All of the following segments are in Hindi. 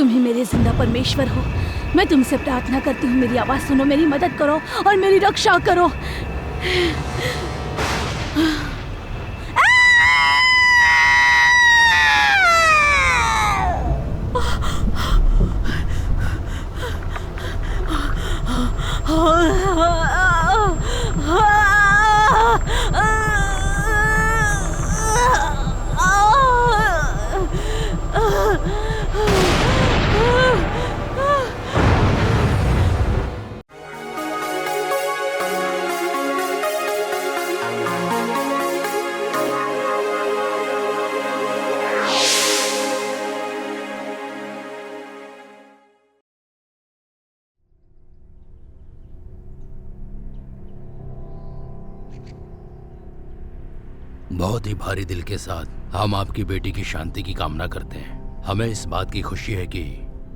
तुम ही मेरे जिंदा परमेश्वर हो। मैं तुमसे प्रार्थना करती हूँ, मेरी आवाज सुनो, मेरी मदद करो और मेरी रक्षा करो। बहुत ही भारी दिल के साथ हम आपकी बेटी की शांति की कामना करते हैं। हमें इस बात की खुशी है कि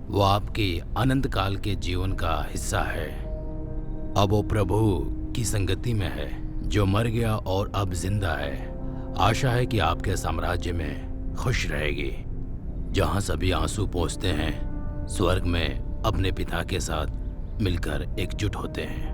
वो आपके अनंत काल के जीवन का हिस्सा है। अब वो प्रभु की संगति में है, जो मर गया और अब जिंदा है। आशा है कि आपके साम्राज्य में खुश रहेगी, जहाँ सभी आंसू पोंछते हैं, स्वर्ग में अपने पिता के साथ मिलकर एकजुट होते हैं।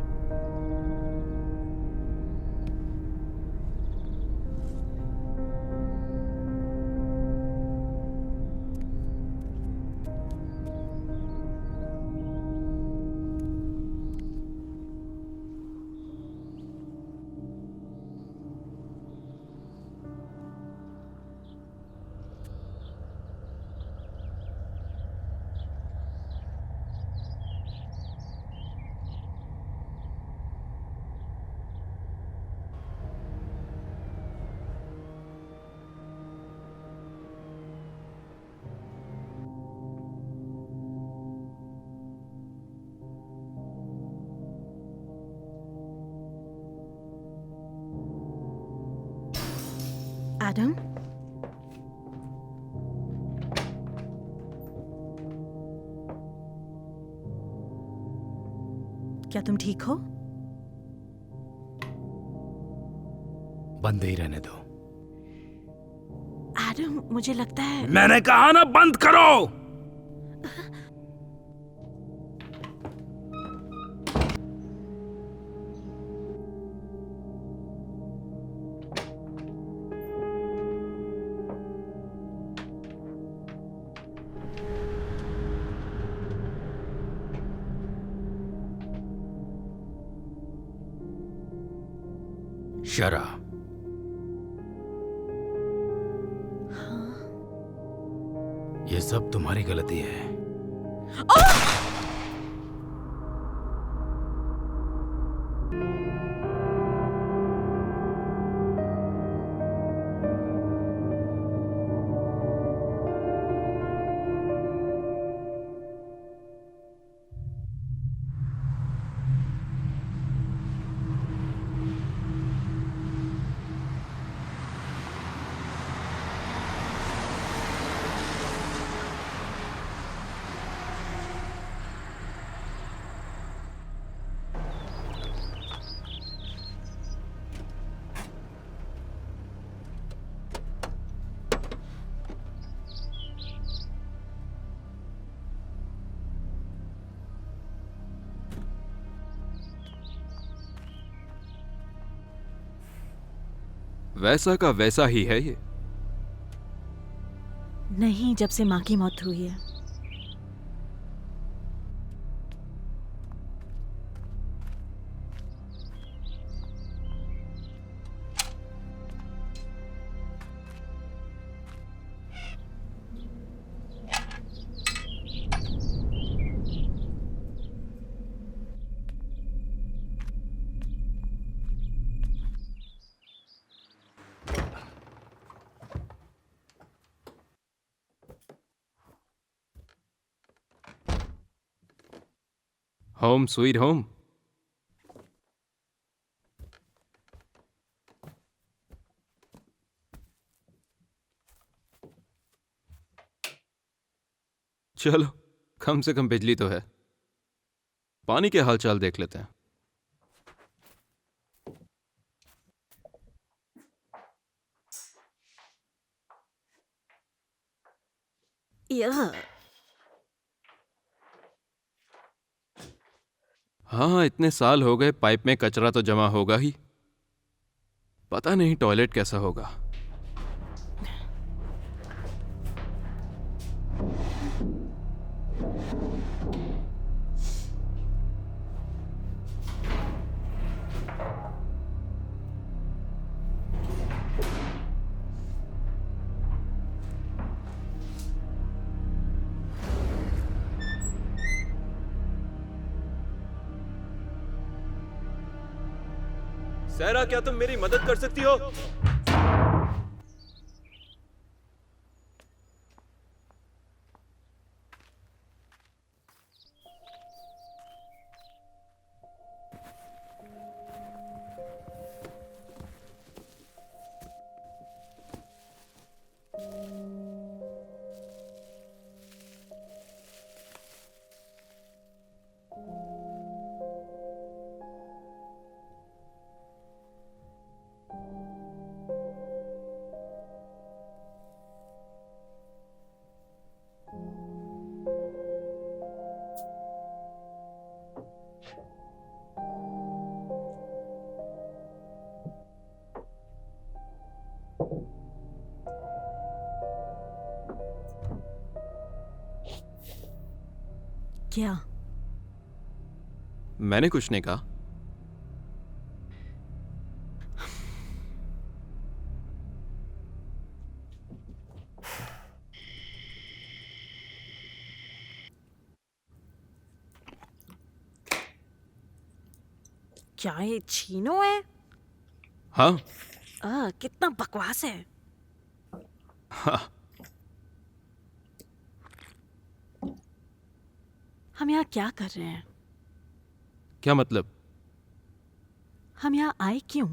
एडम, क्या तुम ठीक हो? बंद ही रहने दो। एडम, मुझे लगता है मैंने कहा ना, बंद करो। शरा, ये सब तुम्हारी गलती है। वैसा का वैसा ही है ये। नहीं, जब से माँ की मौत हुई है। Home sweet home. चलो, कम से कम बिजली तो है। पानी के हालचाल देख लेते हैं। यह हाँ, इतने साल हो गए, पाइप में कचरा तो जमा होगा ही। पता नहीं टॉयलेट कैसा होगा। सहरा, क्या तुम मेरी मदद कर सकती हो? क्या? मैंने कुछ नहीं कहा। क्या ये चीनो है? हाँ। कितना बकवास है। हाँ। हम यहाँ क्या कर रहे हैं? क्या मतलब? हम यहाँ आए क्यों?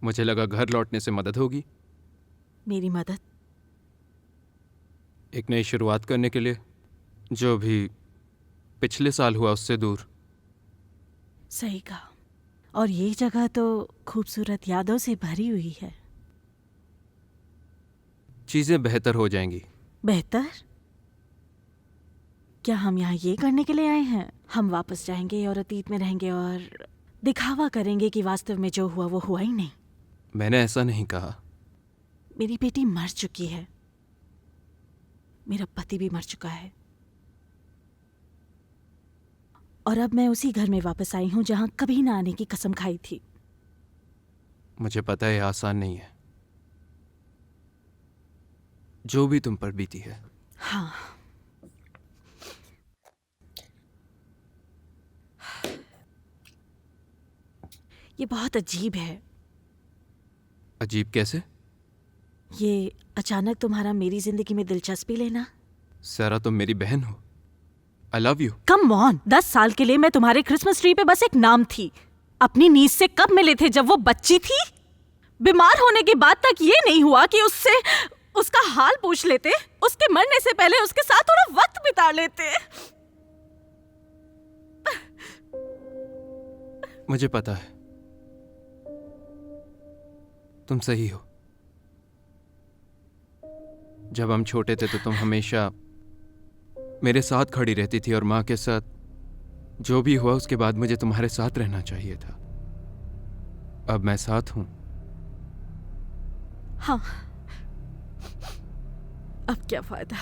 मुझे लगा घर लौटने से मदद होगी। मेरी मदद? एक नई शुरुआत करने के लिए, जो भी पिछले साल हुआ उससे दूर। सही कहा। और ये जगह तो खूबसूरत यादों से भरी हुई है। चीजें बेहतर हो जाएंगी। बेहतर? क्या हम यहाँ ये करने के लिए आए हैं? हम वापस जाएंगे और अतीत में रहेंगे और दिखावा करेंगे कि वास्तव में जो हुआ वो हुआ ही नहीं। मैंने ऐसा नहीं कहा। मेरी बेटी मर चुकी है। मेरा पति भी मर चुका है। और अब मैं उसी घर में वापस आई हूं जहां कभी ना आने की कसम खाई थी। मुझे पता है आसान नहीं है, जो भी तुम पर बीती है। हाँ। ये बहुत अजीब है। अजीब कैसे? ये अचानक तुम्हारा मेरी जिंदगी में दिलचस्पी लेना। सारा, तुम मेरी बहन हो। I love you. Come on, 10 साल के लिए मैं तुम्हारे क्रिसमस ट्री पे बस एक नाम थी। अपनी नीज से कब मिले थे? जब वो बच्ची थी। बीमार होने के बाद तक ये नहीं हुआ कि उससे उसका हाल पूछ लेते, उसके मरने से पहले उसके साथ थोड़ा वक्त बिता लेते। मुझे पता है तुम सही हो। जब हम छोटे थे तो तुम हमेशा मेरे साथ खड़ी रहती थी, और माँ के साथ जो भी हुआ उसके बाद मुझे तुम्हारे साथ रहना चाहिए था। अब मैं साथ हूं। हाँ, अब क्या फायदा?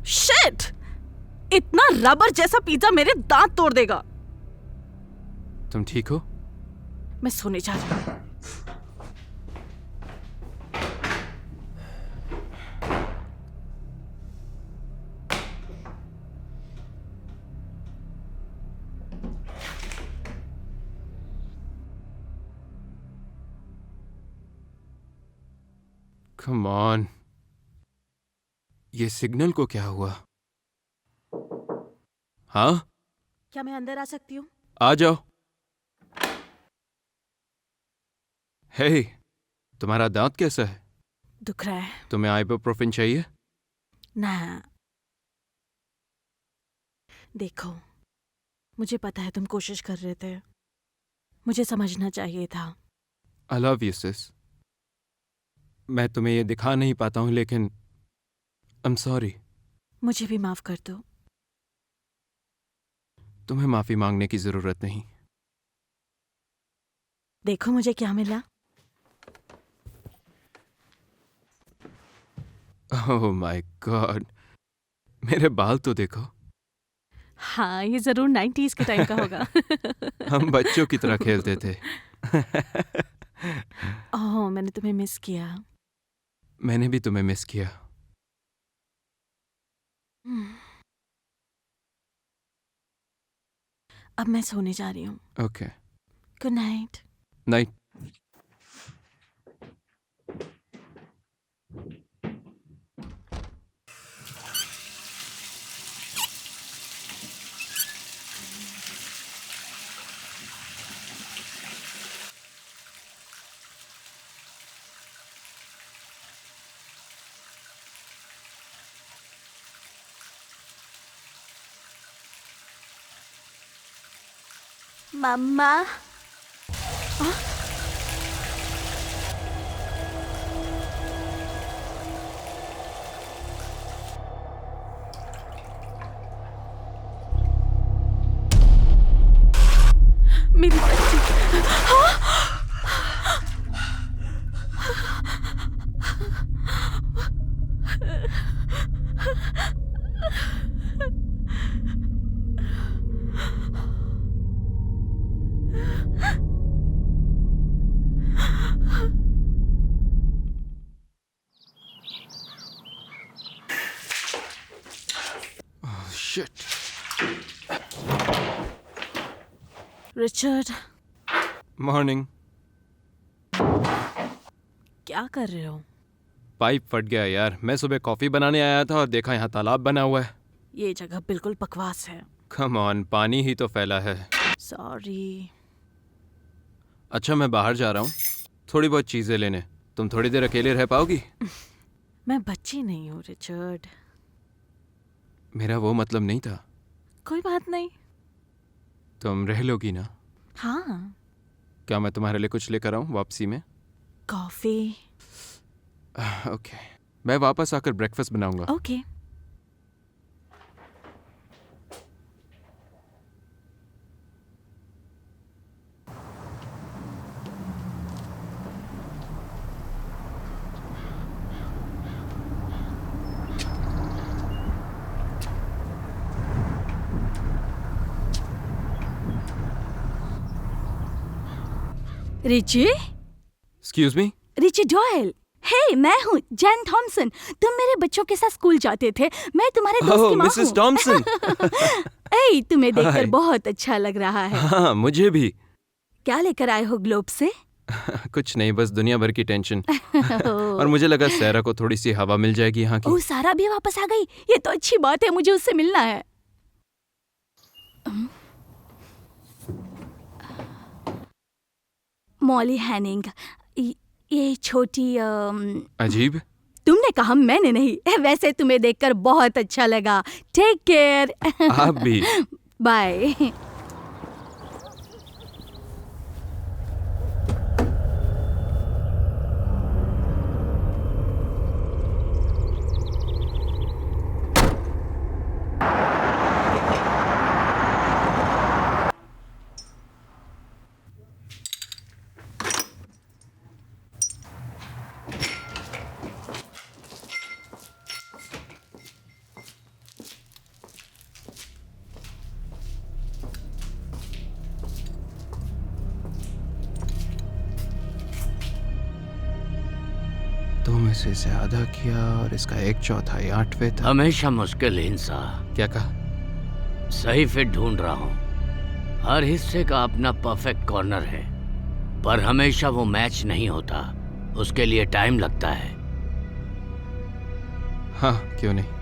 शिट! इतना रबर जैसा पिज्जा मेरे दांत तोड़ देगा। तुम ठीक हो? मैं सोने जा रही हूं। कम ऑन, ये सिग्नल को क्या हुआ? हाँ, क्या मैं अंदर आ सकती हूँ? आ जाओ। हे, तुम्हारा दांत कैसा है? दुख रहा है? तुम्हें आइबुप्रोफेन चाहिए? ना। देखो, मुझे पता है तुम कोशिश कर रहे थे। मुझे समझना चाहिए था। आई लव यू सिस। मैं तुम्हें ये दिखा नहीं पाता हूं, लेकिन आई एम सॉरी। मुझे भी माफ कर दो। तुम्हें माफी मांगने की जरूरत नहीं। देखो मुझे क्या मिला। ओह माय गॉड, मेरे बाल तो देखो। हाँ, ये जरूर 90s के टाइम का होगा। हम बच्चों की तरह खेलते थे। ओह, मैंने तुम्हें मिस किया। मैंने भी तुम्हें मिस किया। अब मैं सोने जा रही हूँ। Okay, good night. नाइट। मम्मा। मेरी बच्ची। शिट। Richard, morning. क्या कर रहे हो? पाइप फट गया यार। मैं सुबह कॉफी बनाने आया था और देखा यहाँ तालाब बना हुआ है। ये जगह बिल्कुल बकवास है। कम ऑन, पानी ही तो फैला है। सॉरी। अच्छा, मैं बाहर जा रहा हूँ थोड़ी बहुत चीजें लेने। तुम थोड़ी देर अकेले रह पाओगी? मैं बच्ची नहीं हूँ रिचर्ड। मेरा वो मतलब नहीं था। कोई बात नहीं। तुम रह लोगी ना? हाँ। क्या मैं तुम्हारे लिए कुछ लेकर आऊँ वापसी में? कॉफी। ओके, मैं वापस आकर ब्रेकफास्ट बनाऊंगा। Okay. Richie. Excuse me. Richie Doyle. Hey, मैं हूँ जेन थॉमसन। तुम मेरे बच्चों के साथ स्कूल जाते थे। मैं तुम्हारे दोस्त की माँ मिसेस हूँ। टॉमसन। ए, तुम्हें देखकर हाय। बहुत अच्छा लग रहा है। हाँ, मुझे भी। क्या लेकर आए हो ग्लोब से? कुछ नहीं, बस दुनिया भर की टेंशन। और मुझे लगा सैरा को थोड़ी सी हवा मिल जाएगी यहाँ की। ओह, सारा भी वापस आ गई। ये तो अच्छी बात है, मुझे उससे मिलना है। Molly Hennig. ये छोटी अजीब। तुमने कहा, मैंने नहीं। वैसे तुम्हें देखकर बहुत अच्छा लगा। Take care. आप भी। बाय। तुम इसे ज्यादा किया और इसका 1/4 8वें था। हमेशा मुश्किल हिंसा। क्या कहा? सही फिट ढूंढ रहा हूँ। हर हिस्से का अपना परफेक्ट कॉर्नर है, पर हमेशा वो मैच नहीं होता। उसके लिए टाइम लगता है। हाँ, क्यों नहीं।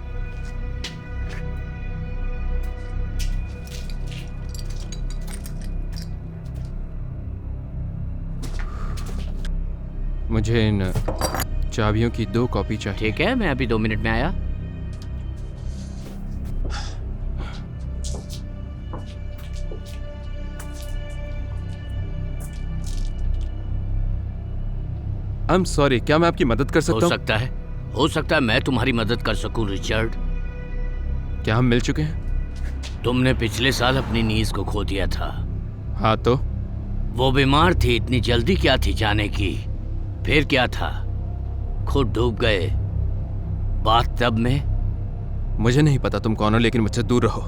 मुझे इन चाबियों की 2 कॉपी चाहिए। ठीक है, मैं अभी 2 मिनट में आया। I'm sorry, क्या मैं आपकी मदद कर सकता हूँ? हो सकता है मैं तुम्हारी मदद कर सकूं रिचर्ड। क्या हम मिल चुके हैं? तुमने पिछले साल अपनी नीज को खो दिया था। हाँ तो? वो बीमार थी, इतनी जल्दी क्या थी जाने की? फिर क्या था? खुद डूब गए बाथटब में। मुझे नहीं पता तुम कौन हो, लेकिन मुझसे दूर रहो।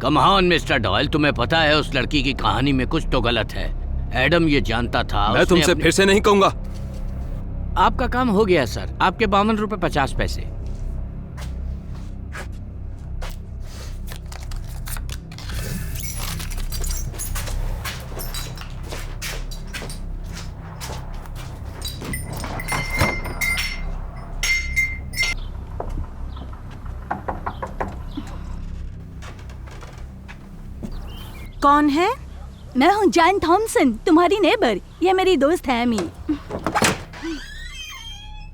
कम ऑन मिस्टर डॉयल, तुम्हें पता है उस लड़की की कहानी में कुछ तो गलत है। एडम ये जानता था। मैं तुमसे फिर से नहीं कहूंगा। आपका काम हो गया सर, आपके 52 रुपए 50 पैसे। कौन है? मैं हूँ जैन थॉमसन, तुम्हारी नेबर। ये मेरी दोस्त है एमी।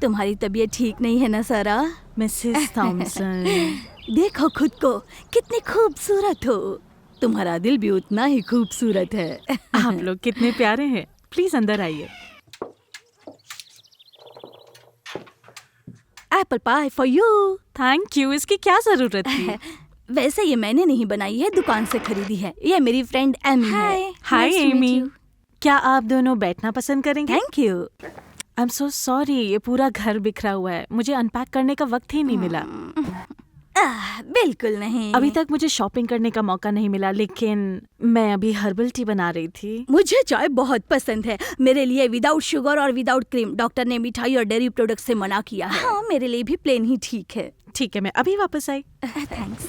तुम्हारी तबीयत ठीक नहीं है ना सारा? Mrs Thomson. देखो खुद को, कितनी खूबसूरत हो। तुम्हारा दिल भी उतना ही खूबसूरत है। आप लोग कितने प्यारे हैं। प्लीज अंदर आइए। Apple pie for you. Thank you. इसकी क्या जरूरत थी? वैसे ये मैंने नहीं बनाई है, दुकान से खरीदी है। ये मेरी फ्रेंड एमी है। हाय एमी। क्या आप दोनों बैठना पसंद करेंगे? Thank you. I am so sorry, ये पूरा घर बिखरा हुआ है। मुझे अनपैक करने का वक्त ही नहीं मिला। बिल्कुल नहीं। अभी तक मुझे शॉपिंग करने का मौका नहीं मिला, लेकिन मैं अभी हर्बल टी बना रही थी। मुझे चाय बहुत पसंद है। मेरे लिए विदाउट शुगर और विदाउट क्रीम। डॉक्टर ने मिठाई और डेयरी प्रोडक्ट से मना किया है। हाँ, मेरे लिए भी प्लेन ही ठीक है। ठीक है, मैं अभी वापस आई। थैंक्स।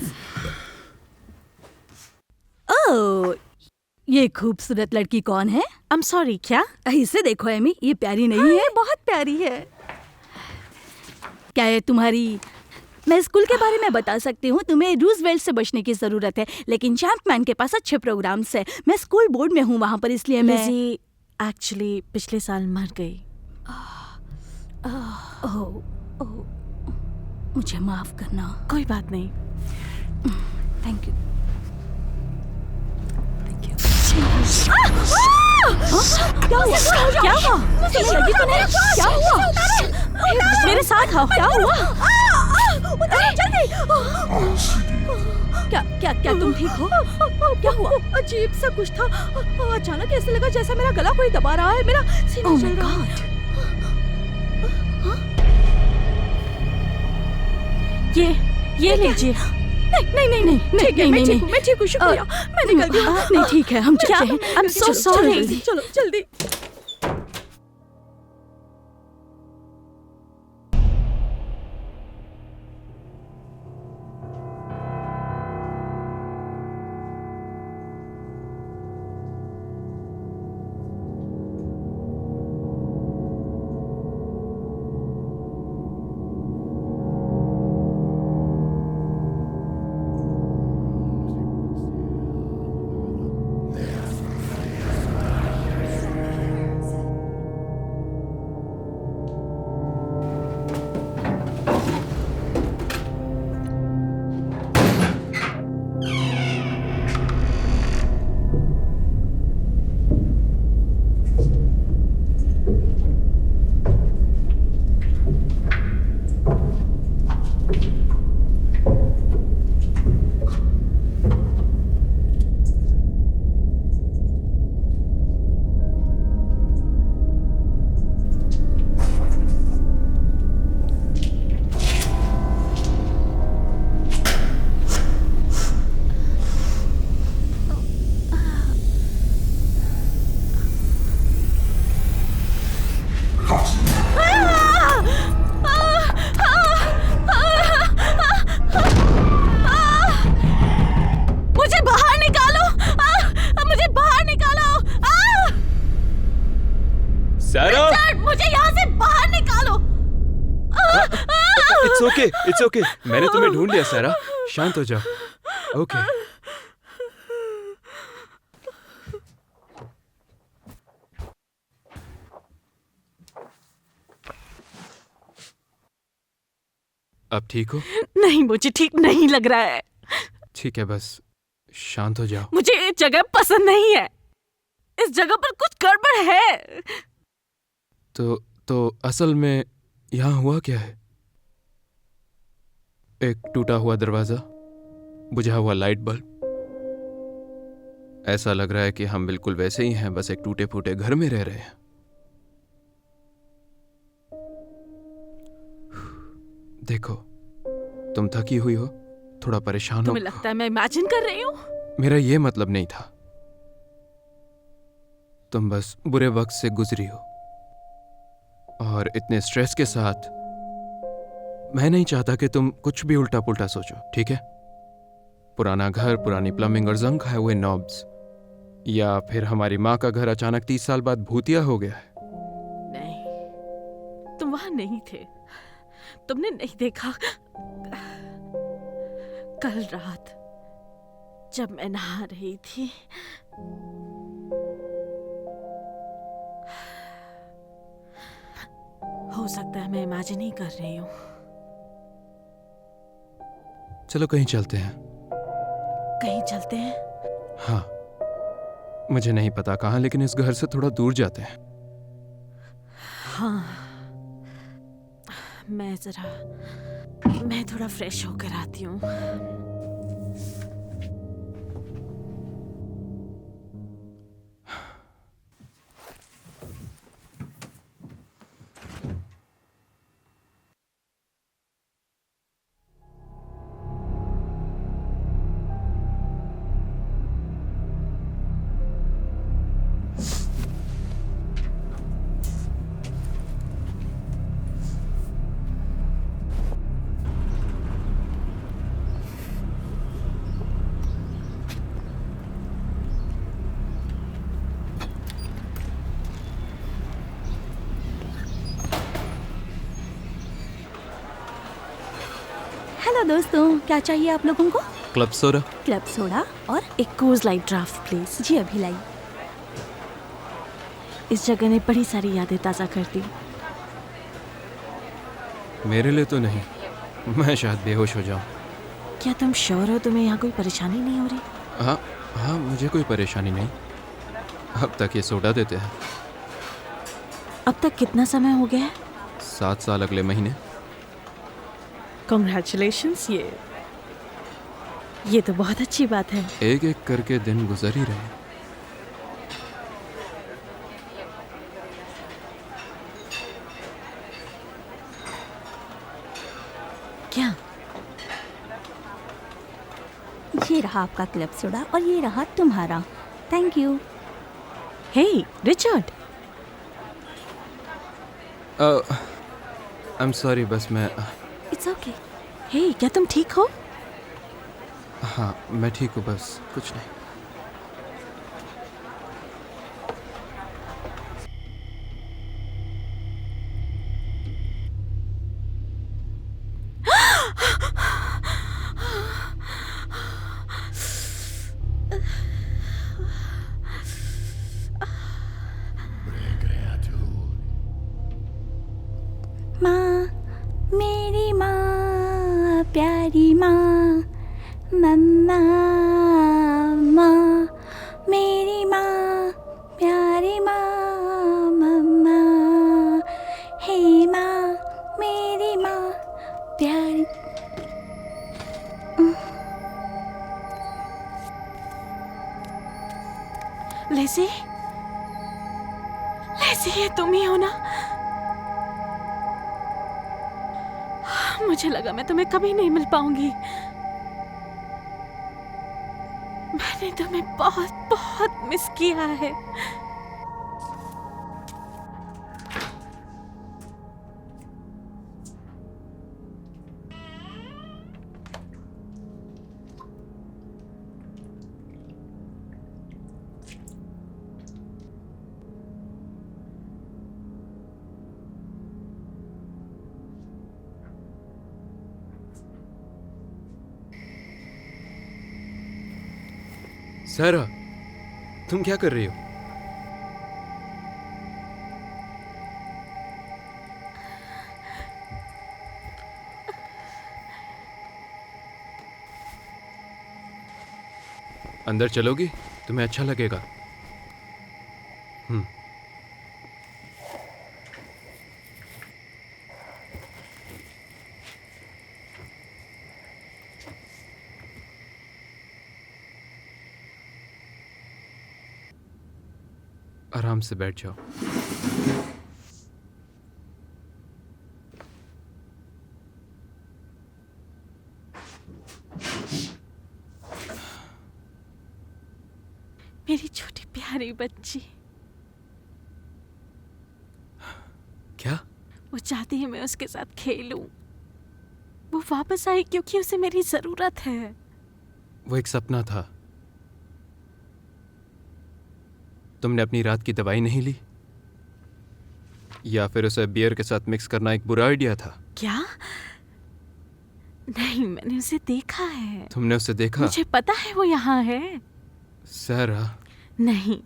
ओह, ये खूबसूरत लड़की कौन है? आई एम सॉरी, क्या? इसे देखो एमी, ये प्यारी नहीं है? बहुत प्यारी है। क्या है तुम्हारी? मैं स्कूल के बारे में बता सकती हूँ। तुम्हें रूजवेल्ट से बचने की जरूरत है, लेकिन चैंपमैन के पास अच्छे प्रोग्राम्स है। मैं स्कूल बोर्ड में हूँ वहाँ पर, इसलिए मैं एक्चुअली पिछले साल मर गई। ओह, मुझे माफ करना। कोई बात नहीं। Thank you. क्या हुआ? क्या हुआ? तुम्हें लगी तो नहीं? क्या हुआ? मेरे साथ आओ। क्या हुआ? जल्दी। क्या तुम ठीक हो? क्या हुआ? अजीब सा कुछ था। अचानक ऐसे लगा जैसा मेरा गला कोई दबा रहा है। मेरा सीना चल रहा है। ये लीजिए। नहीं, ठीक है, मैं ठीक हूँ, शुक्रिया। मैं निकलती हूँ। नहीं, ठीक है, हम चलते हैं। I am so sorry. चलो जल्दी। It's okay. मैंने तुम्हें ढूंढ लिया सारा, शांत हो जाओ। ओके। अब ठीक हो? नहीं, मुझे ठीक नहीं लग रहा है। ठीक है, बस शांत हो जाओ। मुझे ये जगह पसंद नहीं है। इस जगह पर कुछ गड़बड़ है। तो असल में यहाँ हुआ क्या है? एक टूटा हुआ दरवाजा, बुझा हुआ लाइट बल्ब। ऐसा लग रहा है कि हम बिल्कुल वैसे ही हैं, बस एक टूटे फूटे घर में रह रहे हैं। देखो, तुम थकी हुई हो, थोड़ा परेशान हो। तुम्हें लगता है मैं इमेजिन कर रही हूँ? मेरा ये मतलब नहीं था, तुम बस बुरे वक्त से गुजरी हो और इतने स्ट्रेस के साथ मैं नहीं चाहता कि तुम कुछ भी उल्टा पुल्टा सोचो, ठीक है? पुराना घर, पुरानी प्लम्बिंग और जंग खाए हुए नॉब्स, या फिर हमारी माँ का घर अचानक 30 साल बाद भूतिया हो गया है। नहीं, तुम वहां नहीं थे, तुमने नहीं देखा। कल रात जब मैं नहा रही थी, हो सकता है मैं इमेजिन ही कर रही हूँ। चलो कहीं चलते हैं। कहीं चलते हैं? हाँ, मुझे नहीं पता कहाँ, लेकिन इस घर से थोड़ा दूर जाते हैं। हाँ, मैं थोड़ा फ्रेश होकर आती हूँ। हेलो दोस्तों, क्या चाहिए आप लोगों को? Club soda. क्लब सोडा और एक कोर्स लाइट ड्राफ्ट प्लीज। जी अभी लाई। इस जगह ने बड़ी सारी यादें ताज़ा कर दी। मेरे लिए तो नहीं, मैं शायद बेहोश हो जाऊं। क्या तुम श्योर हो तुम्हें यहाँ कोई परेशानी नहीं हो रही? हाँ हाँ, मुझे कोई परेशानी नहीं। अब तक ये सोडा देते हैं। अब तक कितना समय हो गया है? 7 साल अगले महीने। कॉन्ग्रेचुलेशंस, ये तो बहुत अच्छी बात है। एक एक करके दिन गुजर ही रहे। क्या? ये रहा आपका क्लब सोडा और ये रहा तुम्हारा। Thank you. Hey Richard. I am sorry, बस मैं इट्स ओके। हे, क्या तुम ठीक हो? हाँ, मैं ठीक हूँ, बस कुछ नहीं। माँ, मेरी माँ, प्यारी माँ, मम्मा, माँ, मेरी माँ, प्यारी माँ, मम्मा, हे माँ, मेरी माँ, प्यारी। लेसी, ये तुम ही हो ना? मुझे लगा मैं तुम्हें कभी नहीं मिल पाऊंगी। मैंने तुम्हें बहुत बहुत मिस किया है। सारा, तुम क्या कर रही हो? अंदर चलोगी? तुम्हें अच्छा लगेगा। आराम से बैठ जाओ। मेरी छोटी प्यारी बच्ची। क्या? वो चाहती है मैं उसके साथ खेलूं। वो वापस आई क्योंकि उसे मेरी जरूरत है। वो एक सपना था। तुमने अपनी रात की दवाई नहीं ली? या फिर उसे बियर के साथ मिक्स करना एक बुरा आइडिया था? क्या? नहीं, मैंने उसे देखा है। तुमने उसे देखा? मुझे पता है वो यहाँ है। सारा। नहीं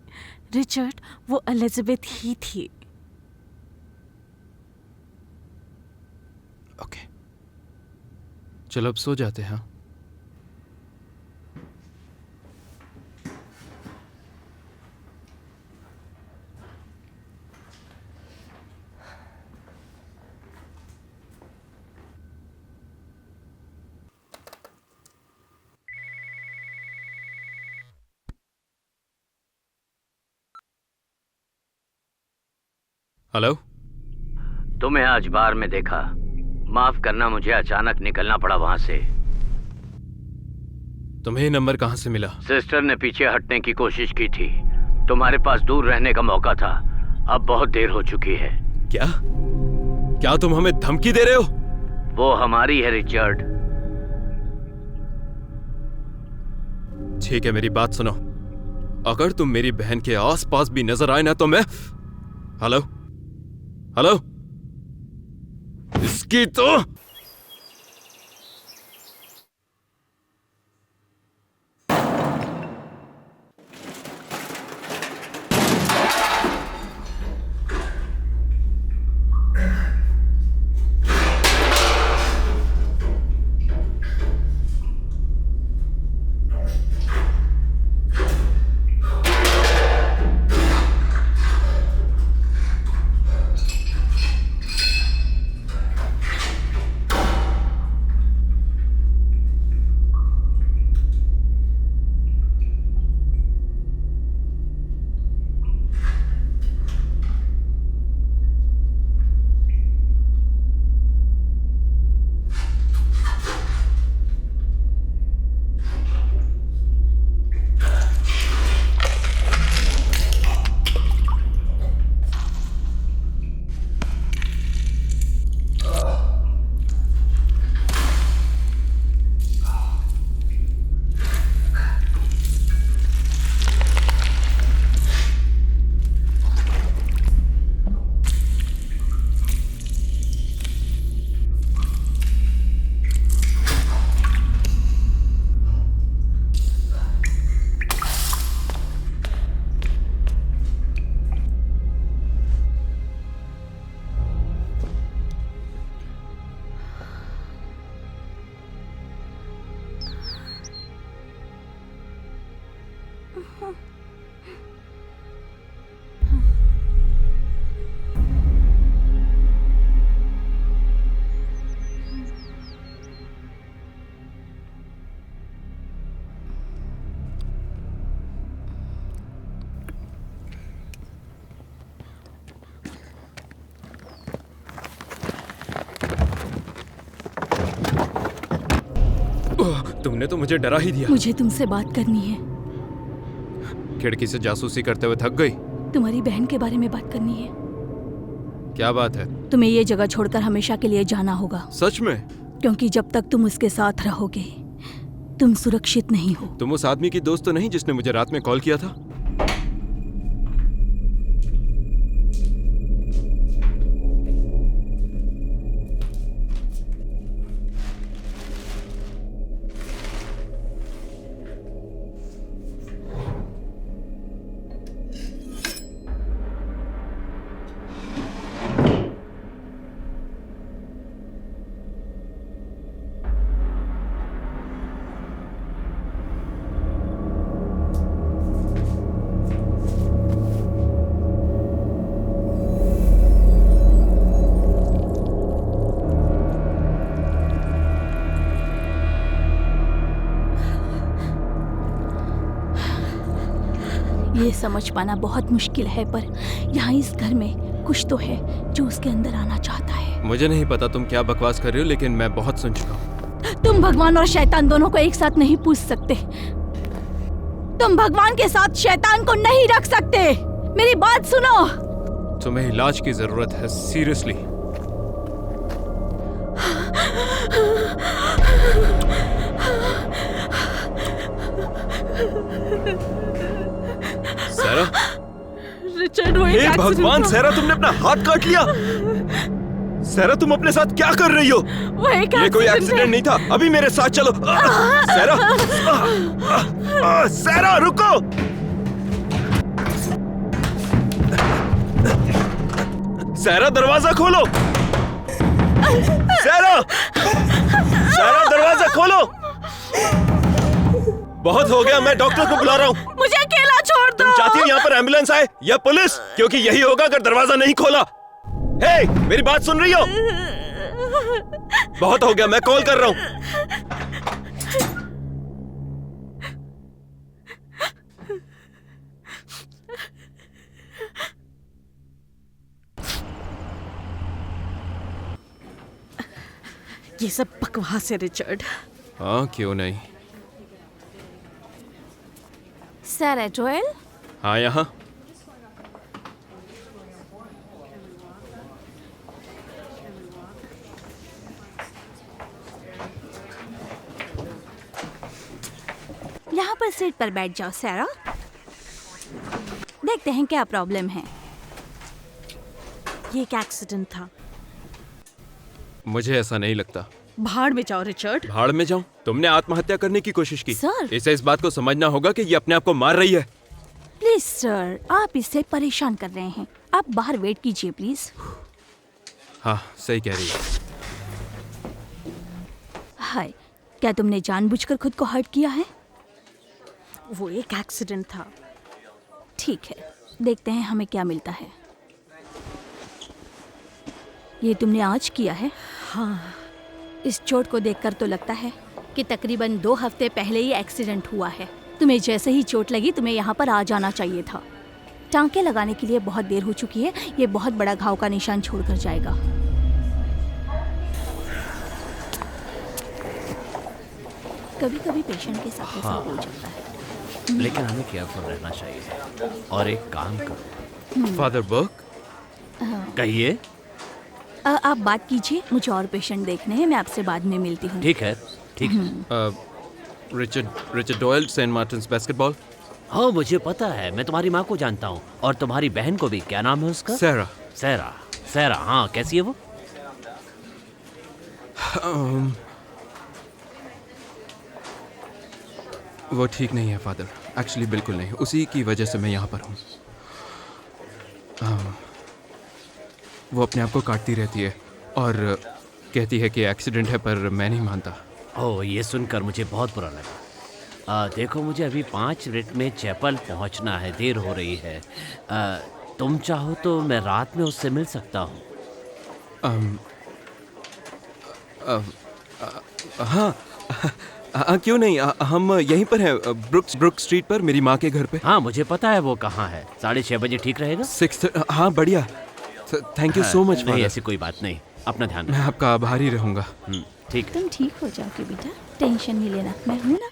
रिचर्ड, वो एलिजाबेथ ही थी। ओके, चलो अब सो जाते हैं। हेलो। तुम्हें आज बार में देखा। माफ करना, मुझे अचानक निकलना पड़ा वहां से। तुम्हें ये नंबर कहां से मिला? सिस्टर ने पीछे हटने की कोशिश की थी। तुम्हारे पास दूर रहने का मौका था। अब बहुत देर हो चुकी है। क्या? क्या तुम हमें धमकी दे रहे हो? वो हमारी है रिचर्ड। ठीक है, मेरी बात सुनो। अगर तुम मेरी बहन के आसपास भी नजर आए ना तो मैं... हेलो हेलो, इसकी तो... तुमने तो मुझे डरा ही दिया। मुझे तुमसे बात करनी है। खिड़की से जासूसी करते हुए थक गई? तुम्हारी बहन के बारे में बात करनी है। क्या बात है? तुम्हें ये जगह छोड़कर हमेशा के लिए जाना होगा। सच में? क्योंकि जब तक तुम उसके साथ रहोगे तुम सुरक्षित नहीं हो। तुम उस आदमी की दोस्त तो नहीं जिसने मुझे रात में कॉल किया था? ये समझ पाना बहुत मुश्किल है, पर यहाँ इस घर में कुछ तो है जो उसके अंदर आना चाहता है। मुझे नहीं पता तुम क्या बकवास कर रही हो, लेकिन मैं बहुत सुन चुका हूँ। तुम भगवान और शैतान दोनों को एक साथ नहीं पूछ सकते। तुम भगवान के साथ शैतान को नहीं रख सकते। मेरी बात सुनो। तुम्हें इलाज की जरूरत है, सीरियसली। सैरा, रिचर्ड, वो एक हे accident भगवान, था। सैरा तुमने अपना हाथ काट लिया। सैरा तुम अपने साथ क्या कर रही हो? वो एक ये कोई accident एक्सीडेंट है। नहीं था। अभी मेरे साथ चलो। सैरा, सैरा रुको। सैरा दरवाजा खोलो। सैरा, सैरा दरवाजा खोलो। बहुत हो गया, मैं डॉक्टर को बुला रहा हूँ। मुझे अकेला छोड़ दो। तुम चाहती हो यहाँ पर एम्बुलेंस आए या पुलिस? क्योंकि यही होगा अगर दरवाजा नहीं खोला। हे, मेरी बात सुन रही हो? बहुत हो गया, मैं कॉल कर रहा हूँ। ये सब बकवास है रिचर्ड। हाँ क्यों नहीं। सर जोएल, हाँ यहाँ। यहाँ पर सीट पर बैठ जाओ सैरा। देखते हैं क्या प्रॉब्लम है। ये एक एक्सीडेंट था। मुझे ऐसा नहीं लगता। भाड़ में जाओ रिचर्ड। भाड़ में जाऊं? तुमने आत्महत्या करने की कोशिश की। सर। इसे इस बात को समझना होगा कि ये अपने आप को मार रही है। प्लीज सर, आप इससे परेशान कर रहे हैं। आप बाहर वेट कीजिए प्लीज। हाँ सही कह रही है। हाय, क्या तुमने जानबूझकर खुद को हर्ट किया है? वो एक एक्सीडेंट था। ठीक है, देखते हैं हमें क्या मिलता है। ये तुमने आज किया है? हाँ। इस चोट को देखकर तो लगता है कि तकरीबन 2 हफ्ते पहले ही एक्सीडेंट हुआ है। तुम्हें जैसे ही चोट लगी तुम्हें यहाँ पर आ जाना चाहिए था। टांके लगाने के लिए बहुत देर हो चुकी है। ये बहुत बड़ा घाव का निशान छोड़कर जाएगा। कभी कभी पेशेंट के साथ ऐसा हो जाता है। लेकिन हमें केयरफुल रहना चाहिए। और एक काम करो। फादर बर्क, कहिए। आप बात कीजिए, मुझे और पेशेंट देखने हैं। मैं आपसे बाद में मिलती हूँ। ठीक है, ठीक है। Richard Doyle, Saint Martin's basketball. हाँ मुझे पता है, मैं तुम्हारी माँ को जानता हूँ और तुम्हारी बहन को भी। क्या नाम है उसका? सैरा। सैरा। सैरा, हाँ कैसी है वो? वो ठीक नहीं है फादर, एक्चुअली बिल्कुल नहीं। उसी की वजह से मैं यहाँ पर हूँ। वो अपने आप को काटती रहती है और कहती है कि एक्सीडेंट है, पर मैं नहीं मानता। ओह, ये सुनकर मुझे बहुत बुरा लगा। देखो, मुझे अभी 5 मिनट में चैपल पहुँचना है, देर हो रही है। तुम चाहो तो मैं रात में उससे मिल सकता हूँ। हाँ क्यों नहीं, हम यहीं पर हैं, ब्रुक स्ट्रीट पर, मेरी माँ के घर पे। हाँ मुझे पता है वो कहाँ है। 6:30 बजे ठीक रहेगा? 6। हाँ बढ़िया, थैंक यू सो मच। नहीं, ऐसी कोई बात नहीं। अपना ध्यान मैं आपका आभारी रहूँगा। ठीक है। तुम ठीक हो जाओगे बेटा, टेंशन नहीं लेना, मैं हूँ ना।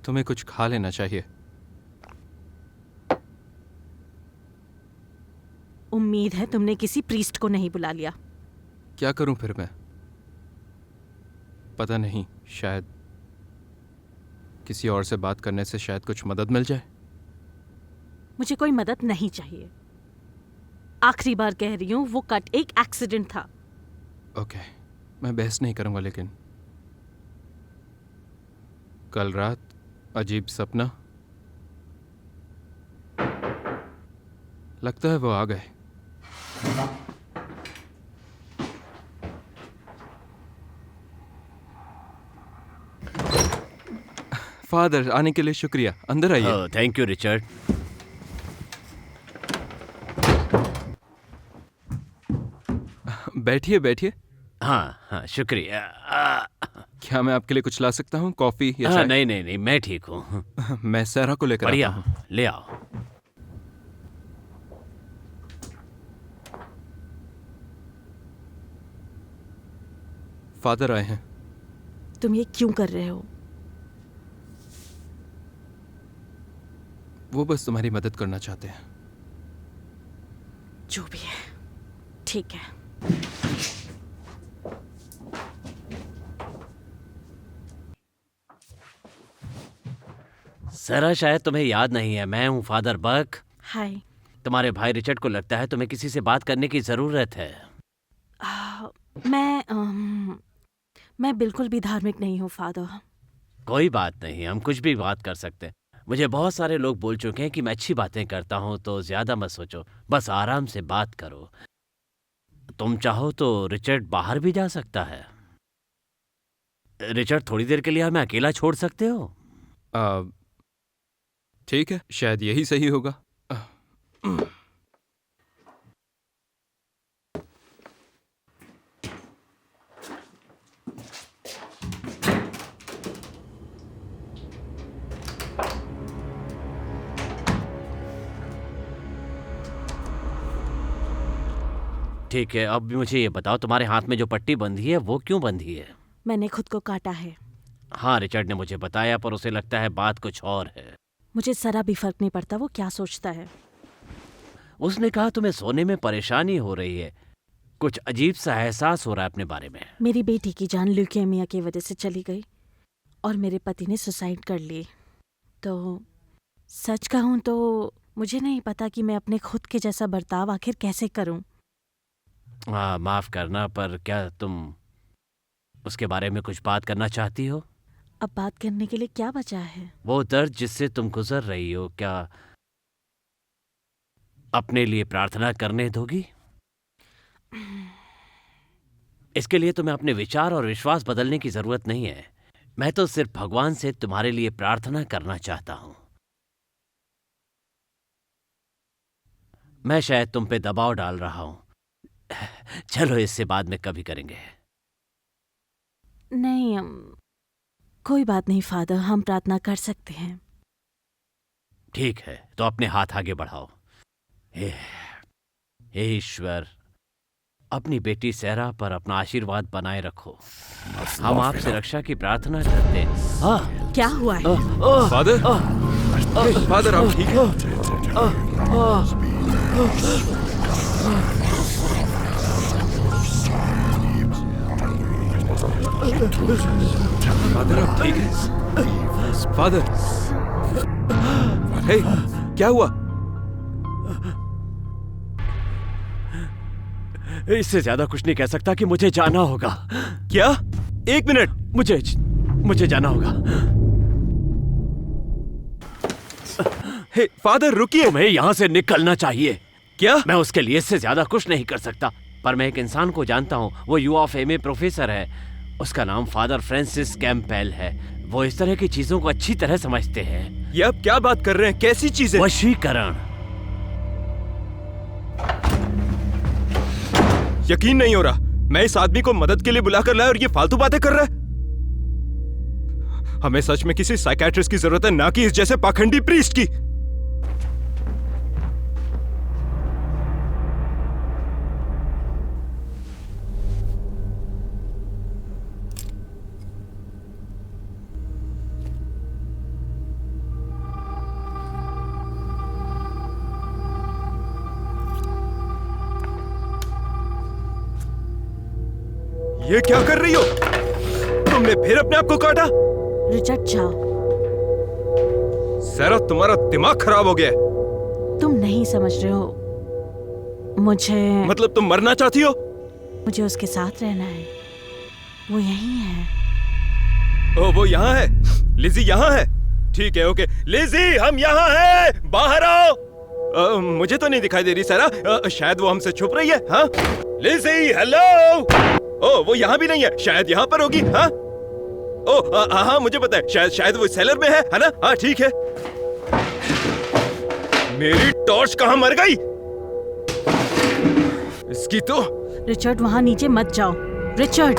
तुम्हें कुछ खा लेना चाहिए। उम्मीद है तुमने किसी प्रीस्ट को नहीं बुला लिया। क्या करूं फिर मैं? पता नहीं, शायद किसी और से बात करने से शायद कुछ मदद मिल जाए। मुझे कोई मदद नहीं चाहिए। आखिरी बार कह रही हूँ, वो कट एक एक्सीडेंट था। ओके, मैं बहस नहीं करूंगा, लेकिन कल रात अजीब सपना, लगता है वो आ गए। फादर, आने के लिए शुक्रिया। अंदर आइए। Thank you Richard. बैठिए बैठिए। हाँ हाँ, शुक्रिया। क्या मैं आपके लिए कुछ ला सकता हूँ? कॉफी या हाँ, चाय? नहीं नहीं नहीं, मैं ठीक हूँ। मैं सहरा को लेकर आता बढ़िया, हूँ। ले आओ। फादर आए हैं। तुम ये क्यों कर रहे हो? वो बस तुम्हारी मदद करना चाहते हैं। जो भी है, ठीक है। सरा, शायद तुम्हें याद नहीं है, मैं हूँ फादर बक। हाय। तुम्हारे भाई रिचर्ड को लगता है तुम्हें किसी से बात करने की जरूरत है। मैं बिल्कुल भी धार्मिक नहीं हूँ फादर। कोई बात नहीं, हम कुछ भी बात कर सकते हैं। मुझे बहुत सारे लोग बोल चुके हैं कि मैं अच्छी बातें करता हूँ, तो ज्यादा मत सोचो, बस आराम से बात करो। तुम चाहो तो रिचर्ड बाहर भी जा सकता है। रिचर्ड, थोड़ी देर के लिए हमें अकेला छोड़ सकते हो? ठीक है, शायद यही सही होगा। ठीक है, अब मुझे ये बताओ, तुम्हारे हाथ में जो पट्टी बंधी है वो क्यों बंधी है? मैंने खुद को काटा है। हाँ, रिचर्ड ने मुझे बताया, पर उसे लगता है बात कुछ और है। मुझे जरा भी फर्क नहीं पड़ता वो क्या सोचता है। उसने कहा तुम्हें सोने में परेशानी हो रही है, कुछ अजीब सा एहसास हो रहा है अपने बारे में। मेरी बेटी की जान ल्यूकेमिया की वजह से चली गई और मेरे पति ने सुसाइड कर ली। तो सच कहूँ तो मुझे नहीं पता कि मैं अपने खुद के जैसा बर्ताव आखिर कैसे करूं। माफ करना, पर क्या तुम उसके बारे में कुछ बात करना चाहती हो? अब बात करने के लिए क्या बचा है? वो दर्द जिससे तुम गुजर रही हो, क्या अपने लिए प्रार्थना करने दोगी? इसके लिए तुम्हें अपने विचार और विश्वास बदलने की जरूरत नहीं है। मैं तो सिर्फ भगवान से तुम्हारे लिए प्रार्थना करना चाहता हूं। मैं शायद तुम पे दबाव डाल रहा हूं। चलो, इससे बाद में कभी करेंगे। नहीं, कोई बात नहीं फादर, हम प्रार्थना कर सकते हैं। ठीक है, तो अपने हाथ आगे बढ़ाओ। हे ईश्वर, अपनी बेटी सहरा पर अपना आशीर्वाद बनाए रखो। हम आपसे रक्षा की प्रार्थना करते हैं। क्या हुआ है? फादर, फादर आप ठीक हैं? फादर आप ठीक हैं? फादर, हे, क्या हुआ? इससे ज्यादा कुछ नहीं कह सकता कि मुझे जाना होगा। क्या? एक मिनट। मुझे जाना होगा। हे फादर, रुकिए। तुम्हें यहां से निकलना चाहिए। क्या? मैं उसके लिए इससे ज्यादा कुछ नहीं कर सकता, पर मैं एक इंसान को जानता हूं। वो UofA प्रोफेसर है। उसका नाम फादर फ्रांसिस कैंपबेल है। वो इस तरह की चीजों को अच्छी तरह समझते हैं। ये आप क्या बात कर रहे हैं? कैसी चीजें? वशीकरण। यकीन नहीं हो रहा। मैं इस आदमी को मदद के लिए बुलाकर लाया और ये फालतू बातें कर रहा है। हमें सच में किसी साइकियाट्रिस्ट की जरूरत है, ना कि इस जैसे पाखंडी प्रीस्ट की। ये क्या कर रही हो? तुमने फिर अपने आप को काटा? रिचर्ड, जाओ। सहरा, तुम्हारा दिमाग खराब हो गया है। तुम नहीं समझ रहे हो। मुझे मतलब तुम मरना चाहती हो? मुझे उसके साथ रहना है। वो यहीं है। ओ, वो यहाँ है। लिज़ी यहाँ है। ठीक है, ओके। लिज़ी, हम यहाँ हैं, बाहर आओ। मुझे तो नहीं दिखाई दे रही सहरा। शायद वो हमसे छुप रही है। हाँ लिज़ी, हेलो। ओ, वो यहाँ भी नहीं है। शायद यहाँ पर होगी। हाँ, ओ, हाँ मुझे पता है। शायद वो सेलर में है ना? हाँ ठीक है। मेरी टॉर्च कहाँ मर गई? इसकी तो रिचर्ड वहां नीचे मत जाओ। रिचर्ड,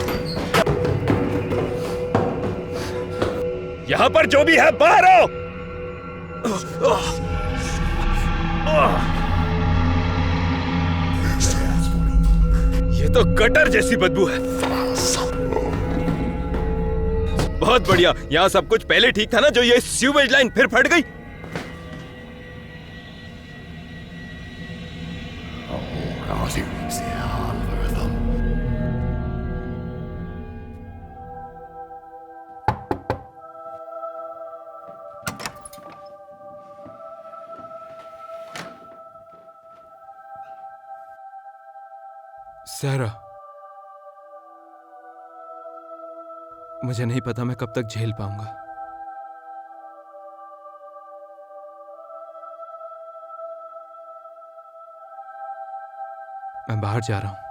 यहाँ पर जो भी है बाहर आओ। ये तो गटर जैसी बदबू है। बहुत बढ़िया, यहाँ सब कुछ पहले ठीक था ना, जो ये सीवेज लाइन फिर फट गई। सैरा, मुझे नहीं पता मैं कब तक झेल पाऊंगा। मैं बाहर जा रहा हूं।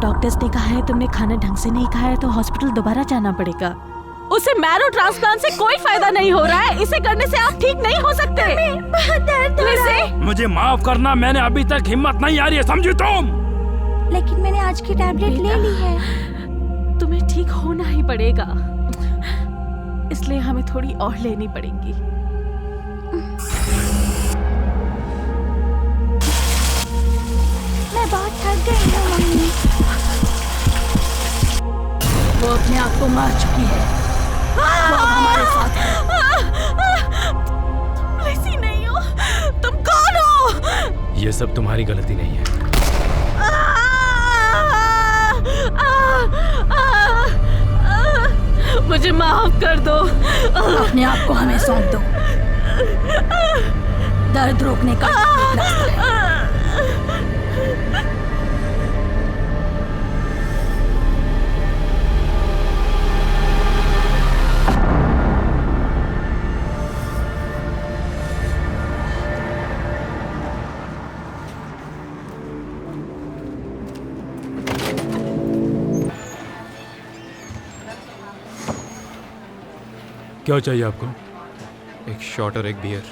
डॉक्टर्स ने कहा है तुमने खाना ढंग से नहीं खाया है तो हॉस्पिटल दोबारा जाना पड़ेगा। उसे मैरो ट्रांसप्लांट से कोई फायदा नहीं हो रहा है। इसे करने से आप ठीक नहीं हो सकते। बहुत दर्द हो रहा है। मुझे माफ करना, मैंने अभी तक हिम्मत नहीं आ रही है, समझी तुम? लेकिन मैंने आज की टैबलेट ले ली है। तुम्हें ठीक होना ही पड़ेगा, इसलिए हमें थोड़ी और लेनी पड़ेगी। मैं बहुत थक गई हूँ मम्मी। वो अपने आप को मार चुकी है। वो अब हमारे साथ है। तुम ऐसी नहीं हो। तुम कौन हो? ये सब तुम्हारी गलती नहीं है। मुझे माफ कर दो। अपने आप को हमें सौंप दो। दर्द रोकने का रास्ता है। क्या चाहिए आपको? एक शॉट और एक बियर।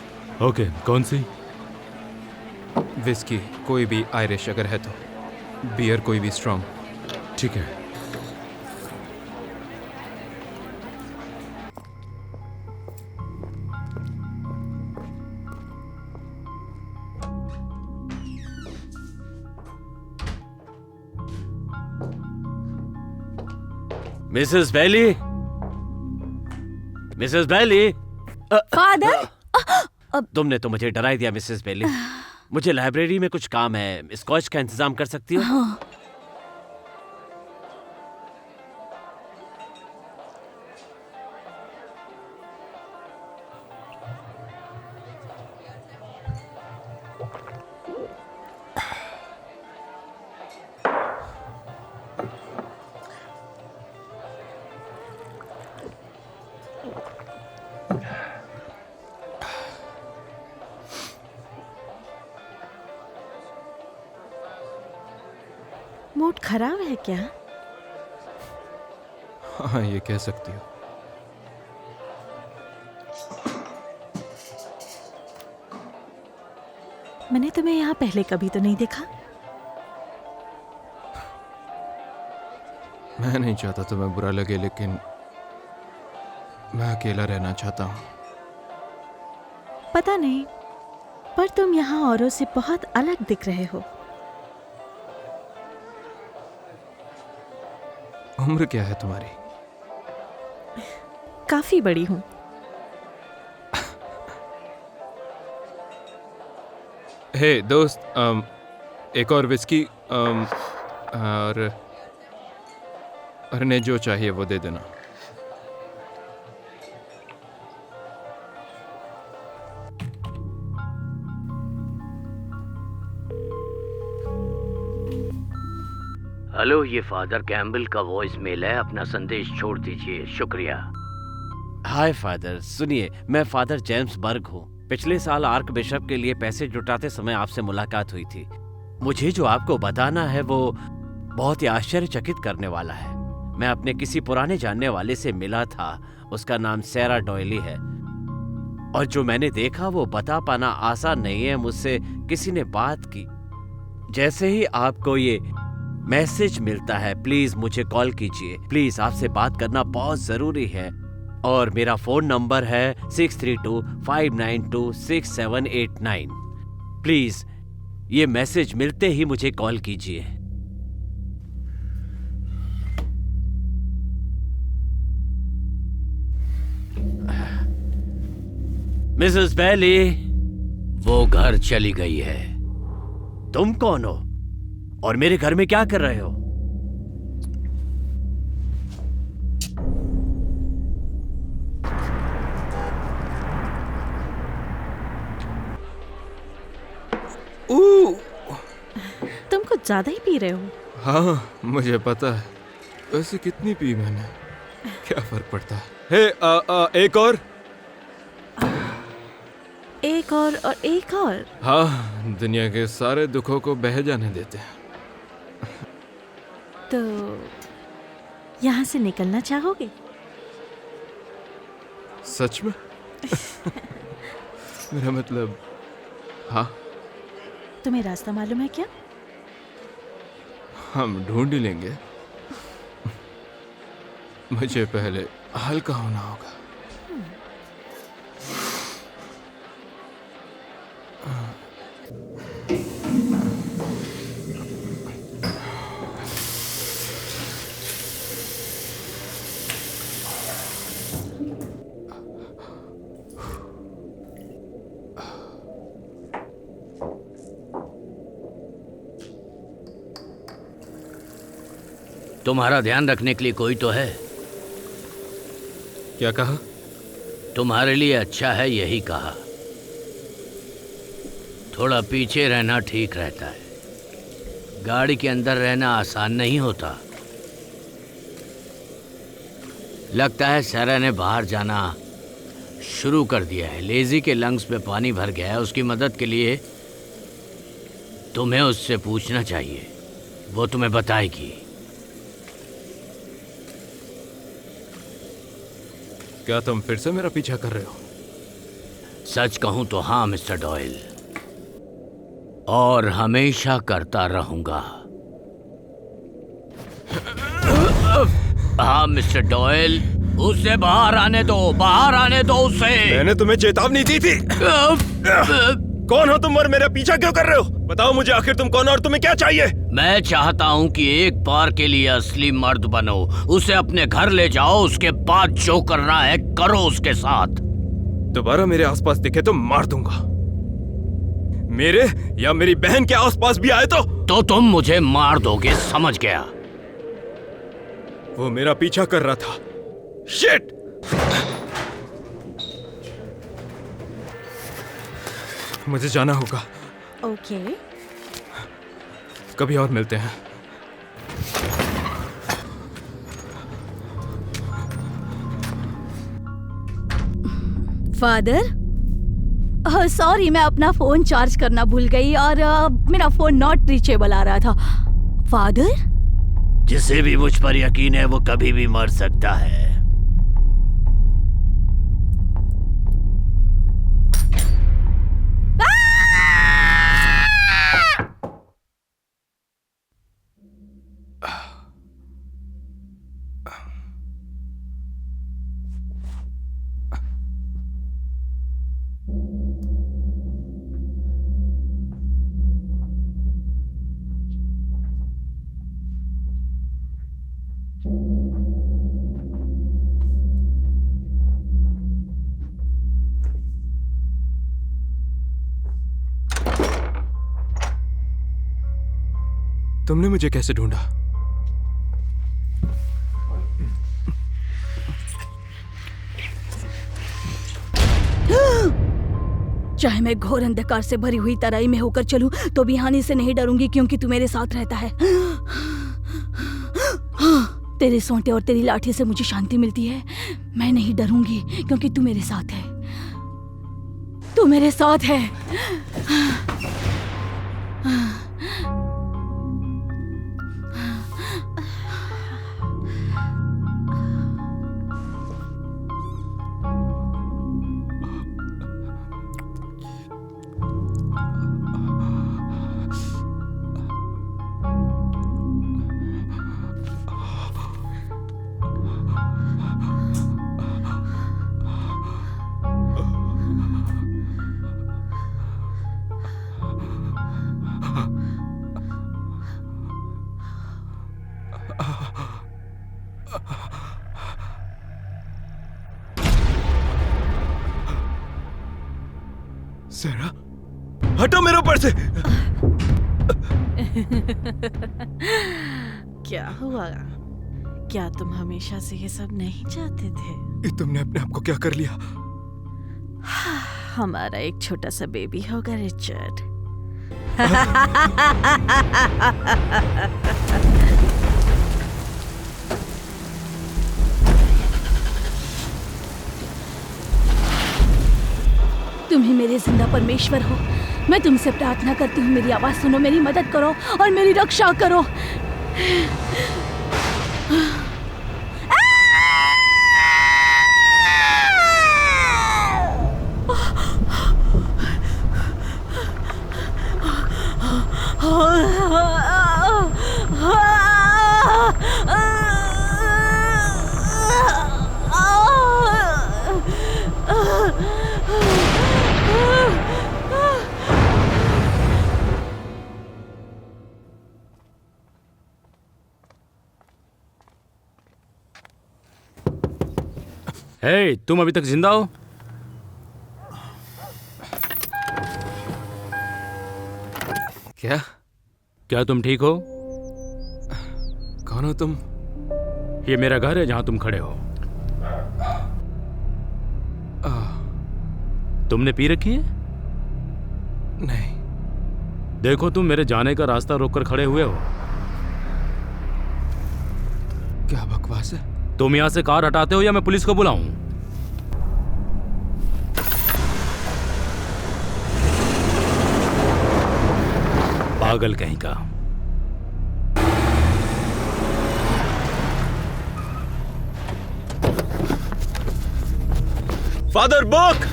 ओके, कौन सी? विस्की कोई भी, आयरिश अगर है तो। बियर कोई भी स्ट्रॉन्ग। ठीक है। मिसेस बैली, मिसेस बैली। फादर, तुमने तो मुझे डरा ही दिया मिसेस बैली। मुझे लाइब्रेरी में कुछ काम है, स्कॉच का इंतजाम कर सकती हो? हाँ। मूड खराब है क्या? हाँ, ये कह सकती हो। मैंने तुम्हें यहाँ पहले कभी तो नहीं देखा। मैं नहीं चाहता तुम्हें बुरा लगे, लेकिन मैं अकेला रहना चाहता हूँ। पता नहीं, पर तुम यहाँ औरों से बहुत अलग दिख रहे हो। उम्र क्या है तुम्हारी? काफी बड़ी हूँ। हे दोस्त, एक और विस्की और ने जो चाहिए वो दे देना। हेलो, ये फादर कैम्बल का वॉइस मेल है। अपना संदेश छोड़ दीजिए। शुक्रिया। हाय फादर, सुनिए, मैं फादर जेम्स बर्ग हूँ। पिछले साल आर्क बिशप के लिए पैसे जुटाते समय आपसे मुलाकात हुई थी। मुझे जो आपको बताना है वो बहुत ही आश्चर्यचकित करने वाला है। मैं अपने किसी पुराने जानने वाले से मिला था, उसका नाम सैरा डॉयली है, और जो मैंने देखा वो बता पाना आसान नहीं है। मुझसे किसी ने बात की। जैसे ही आपको ये मैसेज मिलता है, प्लीज मुझे कॉल कीजिए। प्लीज, आपसे बात करना बहुत जरूरी है। और मेरा फोन नंबर है 6325926789। प्लीज ये मैसेज मिलते ही मुझे कॉल कीजिए। मिसेस बैली, वो घर चली गई है। तुम कौन हो और मेरे घर में क्या कर रहे हो? तुम कुछ ज्यादा ही पी रहे हो। हाँ, मुझे पता है। वैसे कितनी पी मैंने, क्या फर्क पड़ता है? हे, एक और। एक और एक और। हाँ, दुनिया के सारे दुखों को बह जाने देते हैं। तो यहाँ से निकलना चाहोगे? सच में? मेरा मतलब, हाँ। तुम्हें रास्ता मालूम है क्या? हम ढूंढ ही लेंगे। मुझे पहले हल्का होना होगा। तुम्हारा ध्यान रखने के लिए कोई तो है। क्या कहा? तुम्हारे लिए अच्छा है, यही कहा। थोड़ा पीछे रहना ठीक रहता है। गाड़ी के अंदर रहना आसान नहीं होता। लगता है सैरा ने बाहर जाना शुरू कर दिया है। लेजी के लंग्स में पानी भर गया है। उसकी मदद के लिए तुम्हें उससे पूछना चाहिए, वो तुम्हें बताएगी। क्या तुम फिर से मेरा पीछा कर रहे हो? सच कहूं तो हाँ मिस्टर डॉयल, और हमेशा करता रहूंगा। हाँ मिस्टर डॉयल, उसे बाहर आने दो, बाहर आने दो उसे। मैंने तुम्हें चेतावनी दी थी। कौन हो तुम और मेरा पीछा क्यों कर रहे हो? बताओ मुझे, आखिर तुम कौन हो और तुम्हें क्या चाहिए? मैं चाहता हूँ कि एक बार के लिए असली मर्द बनो, उसे अपने घर ले जाओ, उसके बाद जो करना है करो उसके साथ। दोबारा मेरे आसपास दिखे तो मार दूंगा। मेरे या मेरी बहन के आसपास भी आए तो तुम मुझे मार दोगे, समझ गया? वो मेरा पीछा कर रहा था। शिट! मुझे जाना होगा। ओके। कभी और मिलते हैं। फादर, सॉरी, मैं अपना फोन चार्ज करना भूल गई और मेरा फोन नॉट रीचेबल आ रहा था। फादर, जिसे भी मुझ पर यकीन है वो कभी भी मर सकता है। तुमने मुझे कैसे ढूंढा? चाहे मैं घोर अंधकार से भरी हुई तराई में होकर चलूं तो भी हानि से नहीं डरूंगी, क्योंकि तू मेरे साथ रहता है। तेरे सोंटे और तेरी लाठी से मुझे शांति मिलती है। मैं नहीं डरूंगी क्योंकि तू मेरे साथ है। तू मेरे साथ है। सेरा, हटो मेरे ऊपर से। क्या हुआ? क्या तुम हमेशा से ये सब नहीं चाहते थे? ये तुमने अपने आप को क्या कर लिया? हमारा एक छोटा सा बेबी होगा रिचर्ड। तुम ही मेरे जिंदा परमेश्वर हो। मैं तुमसे प्रार्थना करती हूँ, मेरी आवाज सुनो, मेरी मदद करो और मेरी रक्षा करो। हे, तुम अभी तक जिंदा हो? क्या? क्या तुम ठीक हो? कौन हो तुम? ये मेरा घर है जहां तुम खड़े हो। तुमने पी रखी है? नहीं। देखो, तुम मेरे जाने का रास्ता रोककर खड़े हुए हो। क्या बकवास है? तुम यहां से कार हटाते हो या मैं पुलिस को बुलाऊं? पागल कहीं का। फादर बर्क!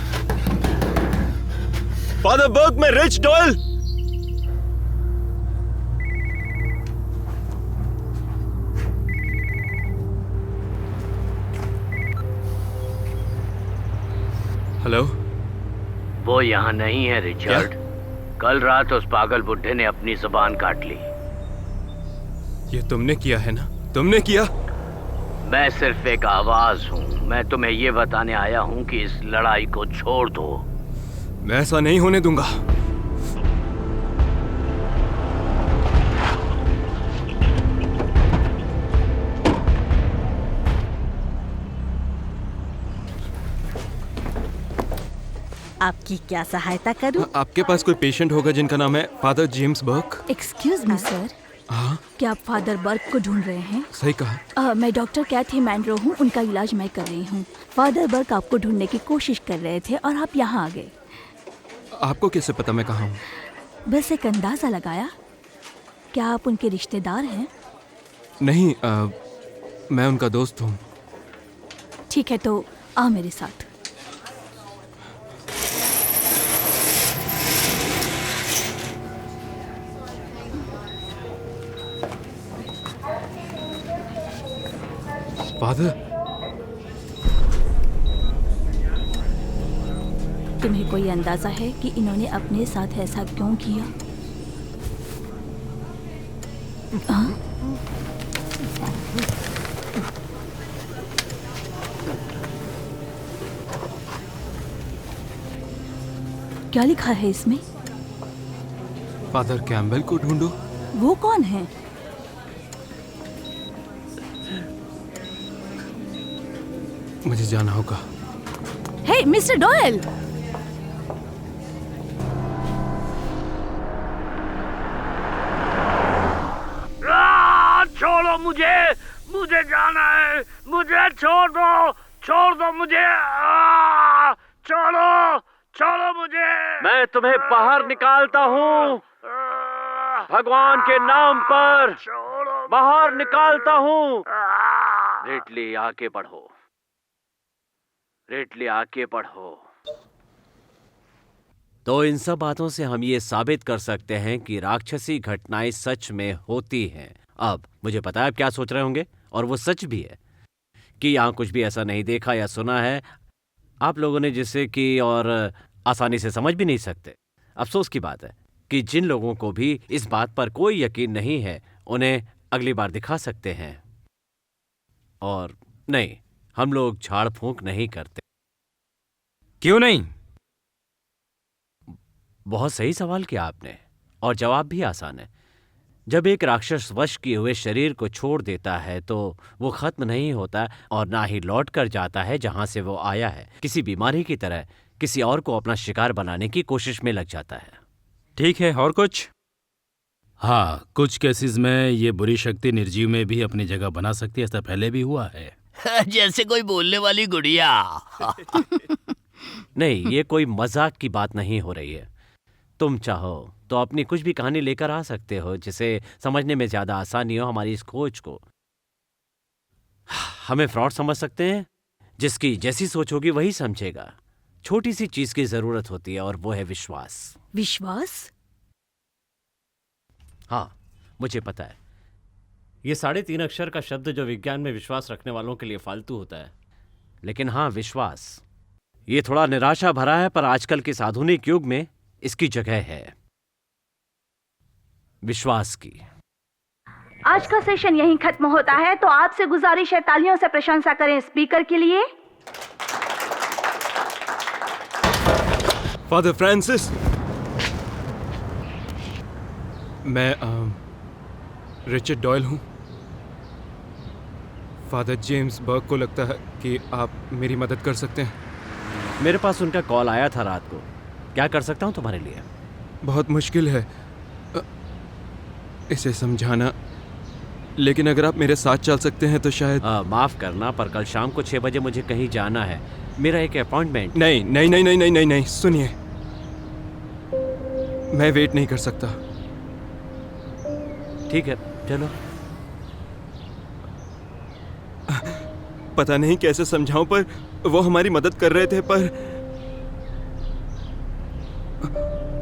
फादर बर्क, मैं रिच डॉयल। हेलो? वो यहाँ नहीं है रिचर्ड। कल रात उस पागल बुड्ढे ने अपनी जुबान काट ली। ये तुमने किया है ना? तुमने किया? मैं सिर्फ एक आवाज हूँ। मैं तुम्हें ये बताने आया हूँ कि इस लड़ाई को छोड़ दो। मैं ऐसा नहीं होने दूंगा। आपकी क्या सहायता करूं? आपके पास कोई पेशेंट होगा जिनका नाम है father James Burke? Excuse me sir, हाँ, क्या आप फादर बर्क को ढूंढ रहे हैं? सही कहा। मैं डॉक्टर कैथी मैनरो हूँ, उनका इलाज मैं कर रही हूँ। फादर बर्क आपको ढूंढने की कोशिश कर रहे थे और आप यहाँ आ गए। आपको कैसे पता मैं कहाँ हूँ? बस एक अंदाजा लगाया। क्या आप उनके रिश्तेदार हैं? नहीं, मैं उनका दोस्त हूँ। ठीक है, तो आओ मेरे साथ। फादर, तुम्हें कोई अंदाजा है कि इन्होंने अपने साथ ऐसा क्यों किया? हाँ? क्या लिखा है इसमें? फादर कैम्बेल को ढूंढो। वो कौन है? मुझे जाना होगा। हे मिस्टर डॉयल, छोड़ो मुझे, मुझे जाना है, मुझे छोड़ दो मुझे, छोड़ो छोड़ो मुझे। मैं तुम्हें बाहर निकालता हूँ, भगवान के नाम पर बाहर निकालता हूँ। रेटली आगे बढ़ो, रेटली आगे बढ़ो। तो इन सब बातों से हम ये साबित कर सकते हैं कि राक्षसी घटनाएं सच में होती हैं। अब मुझे पता है आप क्या सोच रहे होंगे, और वो सच भी है कि यहाँ कुछ भी ऐसा नहीं देखा या सुना है आप लोगों ने जिससे कि और आसानी से समझ भी नहीं सकते। अफसोस की बात है कि जिन लोगों को भी इस बात पर कोई यकीन नहीं है उन्हें अगली बार दिखा सकते हैं। और नहीं, हम लोग झाड़ फूंक नहीं करते। क्यों नहीं? बहुत सही सवाल किया आपने, और जवाब भी आसान है। जब एक राक्षस वश किए हुए शरीर को छोड़ देता है तो वो खत्म नहीं होता और ना ही लौट कर जाता है जहां से वो आया है। किसी बीमारी की तरह किसी और को अपना शिकार बनाने की कोशिश में लग जाता है। ठीक है, और कुछ? हाँ, कुछ केसेस में ये बुरी शक्ति निर्जीव में भी अपनी जगह बना सकती है, ऐसा पहले भी हुआ है। जैसे कोई बोलने वाली गुड़िया। नहीं, ये कोई मजाक की बात नहीं हो रही है। तुम चाहो तो अपनी कुछ भी कहानी लेकर आ सकते हो जिसे समझने में ज्यादा आसानी हो हमारी इस खोज को। हमें फ्रॉड समझ सकते हैं, जिसकी जैसी सोच होगी वही समझेगा। छोटी सी चीज की जरूरत होती है और वो है विश्वास। विश्वास? हाँ, मुझे पता है ये 3.5 अक्षर का शब्द जो विज्ञान में विश्वास रखने वालों के लिए फालतू होता है, लेकिन हाँ, विश्वास ये थोड़ा निराशा भरा है, पर आजकल के इस आधुनिक युग में इसकी जगह है विश्वास की। आज का सेशन यहीं खत्म होता है, तो आपसे गुजारिश है तालियों से प्रशंसा करें स्पीकर के लिए। फादर फ्रांसिस, मैं रिचर्ड डॉयल हूँ। फादर जेम्स बर्क को लगता है कि आप मेरी मदद कर सकते हैं। मेरे पास उनका कॉल आया था रात को। क्या कर सकता हूँ तुम्हारे लिए? बहुत मुश्किल है इसे समझाना, लेकिन अगर आप मेरे साथ चल सकते हैं तो शायद। माफ करना, पर कल शाम को 6 बजे मुझे कहीं जाना है, मेरा एक अपॉइंटमेंट। नहीं नहीं नहीं नहीं नहीं नहीं नहीं, सुनिए, मैं वेट नहीं कर सकता। ठीक है, चलो। पता नहीं कैसे समझाऊं, पर वो हमारी मदद कर रहे थे, पर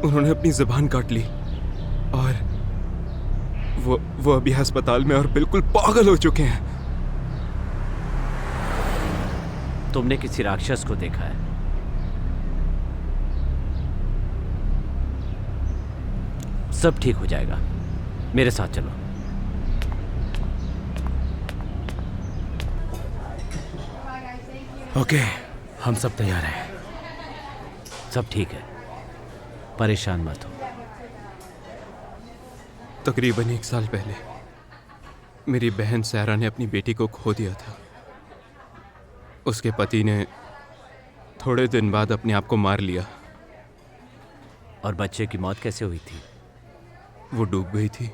उन्होंने अपनी जुबान काट ली और वो अभी अस्पताल में और बिल्कुल पागल हो चुके हैं। तुमने किसी राक्षस को देखा है? सब ठीक हो जाएगा, मेरे साथ चलो। ओके, हम सब तैयार हैं। सब ठीक है, परेशान मत हो। तकरीबन 1 साल पहले मेरी बहन सैरा ने अपनी बेटी को खो दिया था। उसके पति ने थोड़े दिन बाद अपने आप को मार लिया। और बच्चे की मौत कैसे हुई थी? वो डूब गई थी।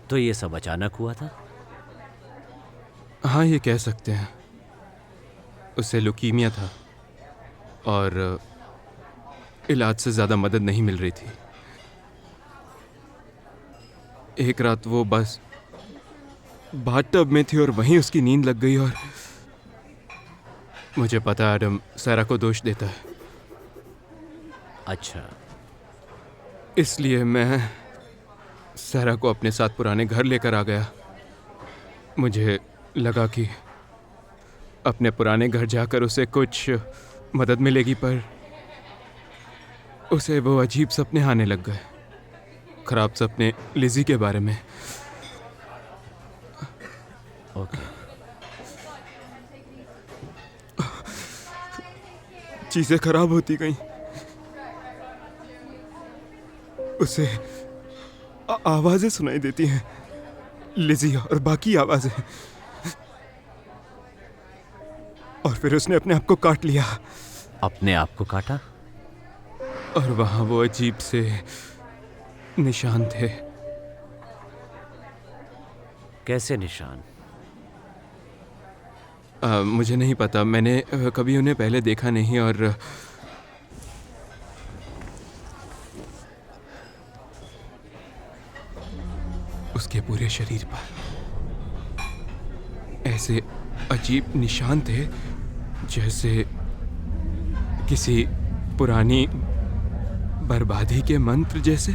तो ये सब अचानक हुआ था? हाँ, ये कह सकते हैं। उसे लुकीमिया था और इलाज से ज़्यादा मदद नहीं मिल रही थी। एक रात वो बस बाथटब में थी और वहीं उसकी नींद लग गई। और मुझे पता है एडम सैरा को दोष देता है। अच्छा, इसलिए मैं सैरा को अपने साथ पुराने घर लेकर आ गया। मुझे लगा कि अपने पुराने घर जाकर उसे कुछ मदद मिलेगी, पर उसे वो अजीब सपने आने लग गए। खराब सपने लिज़ी के बारे में। ओके। चीजें खराब होती गईं। उसे आवाजें सुनाई देती हैं, लिज़ी और बाकी आवाजें। और फिर उसने अपने आप को काट लिया। अपने आप को काटा? और वहां वो अजीब से निशान थे। कैसे निशान? मुझे नहीं पता, मैंने कभी उन्हें पहले देखा नहीं। और उसके पूरे शरीर पर ऐसे अजीब निशान थे जैसे किसी पुरानी बर्बादी के मंत्र जैसे।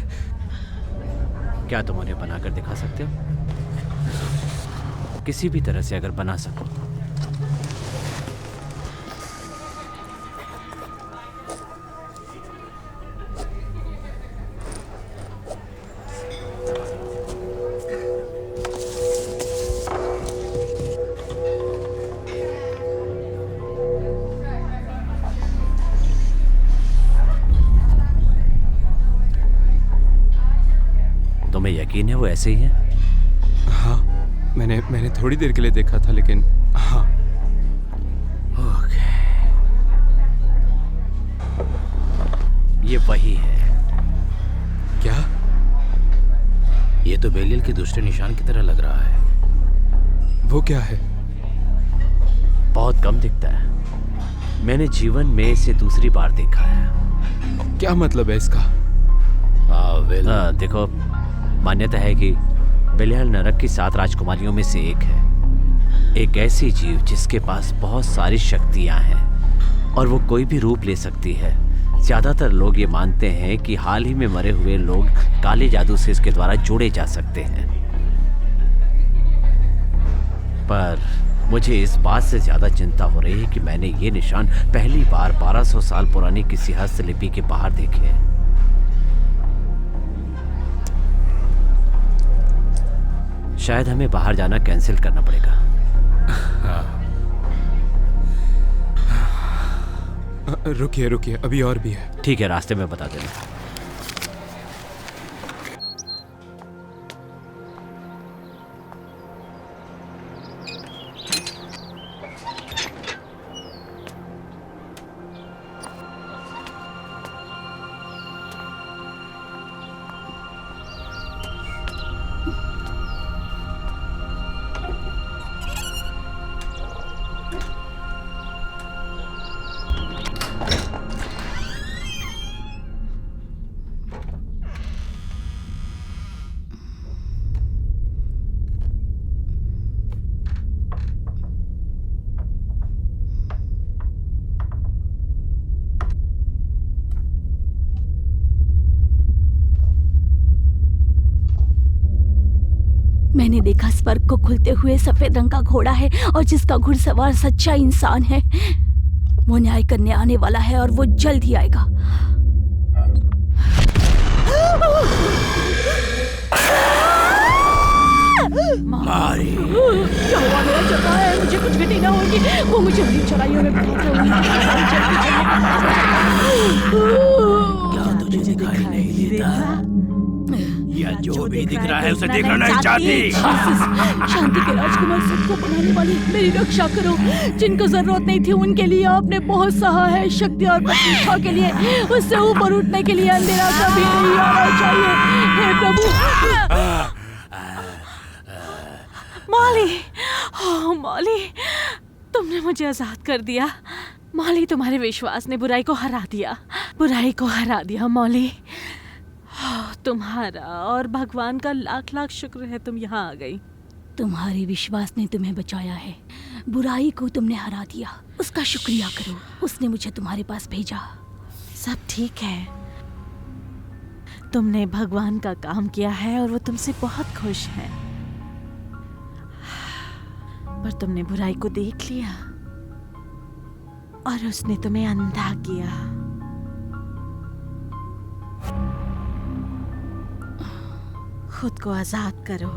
क्या तुम उन्हें बनाकर दिखा सकते हो? किसी भी तरह से अगर बना सको। तुम्हें यकीन है वो ऐसे ही है? हाँ, मैंने थोड़ी देर के लिए देखा था, लेकिन हाँ। ओके, ये वही है। क्या? ये तो बेलियल के दूसरे निशान की तरह लग रहा है। वो क्या है? बहुत कम दिखता है। मैंने जीवन में इसे दूसरी बार देखा है। क्या मतलब है इसका? देखो, मान्यता है कि बेलियल नरक की 7 राजकुमारियों में से एक है। एक ऐसी जीव जिसके पास बहुत सारी शक्तियां हैं और वो कोई भी रूप ले सकती है। ज्यादातर लोग ये मानते हैं कि हाल ही में मरे हुए लोग काले जादू से इसके द्वारा जोड़े जा सकते हैं। पर मुझे इस बात से ज्यादा चिंता हो रही है कि मैंने ये निशान पहली बार 1200 साल पुरानी किसी हस्तलिपि के बाहर देखे हैं। शायद हमें बाहर जाना कैंसिल करना पड़ेगा। रुकिए, अभी और भी है। ठीक है, रास्ते में बता देना। मैंने देखा स्वर्ग को खुलते हुए सफेद रंग का घोड़ा है और जिसका घुड़सवार सच्चा इंसान है। वो न्याय करने आने वाला है और वो जल्द ही आएगा। मारी। क्या हुआ? मेरा जगह है, मुझे कुछ घटी ना होगी। वो मुझे हरी चढ़ाइयों में बिठाते होंगे। क्या तुझे दिखाई नहीं देता? या जो भी दिख रहा है उसे देखना नहीं चाहती। शांति के राजकुमार सबको बनाने वाली, मेरी रक्षा करो। जिनको जरूरत नहीं थी उनके लिए आपने बहुत सहा है। शक्ति और प्रतिष्ठा के लिए, उससे ऊपर उठने के लिए अंधेरा कभी नहीं आना चाहिए। हे प्रभु। मॉली, ओह मॉली, तुमने मुझे आजाद कर दिया। मॉली, तुम्हारे विश्वास ने बुराई को हरा दिया मॉली। तुम्हारा और भगवान का लाख लाख शुक्र है तुम यहाँ आ गई। तुम्हारे विश्वास ने तुम्हें बचाया है। बुराई को तुमने हरा दिया, उसका शुक्रिया करो। उसने मुझे तुम्हारे पास भेजा। सब ठीक है। तुमने भगवान का काम किया है और वो तुमसे बहुत खुश है। पर तुमने बुराई को देख लिया और उसने तुम्हें अंधा किया। खुद को आजाद करो।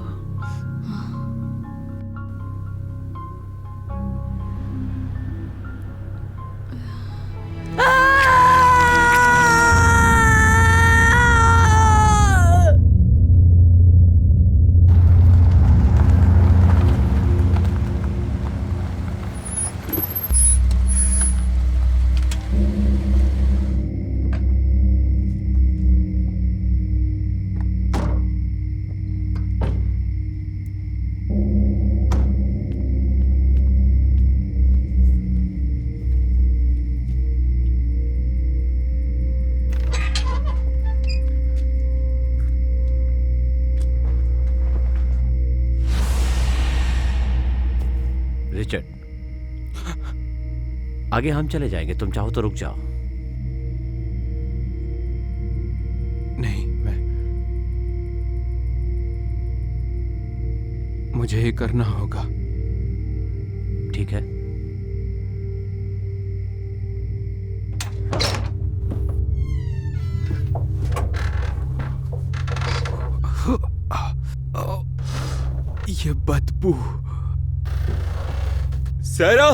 रिचर्ड, आगे हम चले जाएंगे, तुम चाहो तो रुक जाओ। नहीं, मुझे ये करना होगा। ठीक है। ये बदबू। सैरा,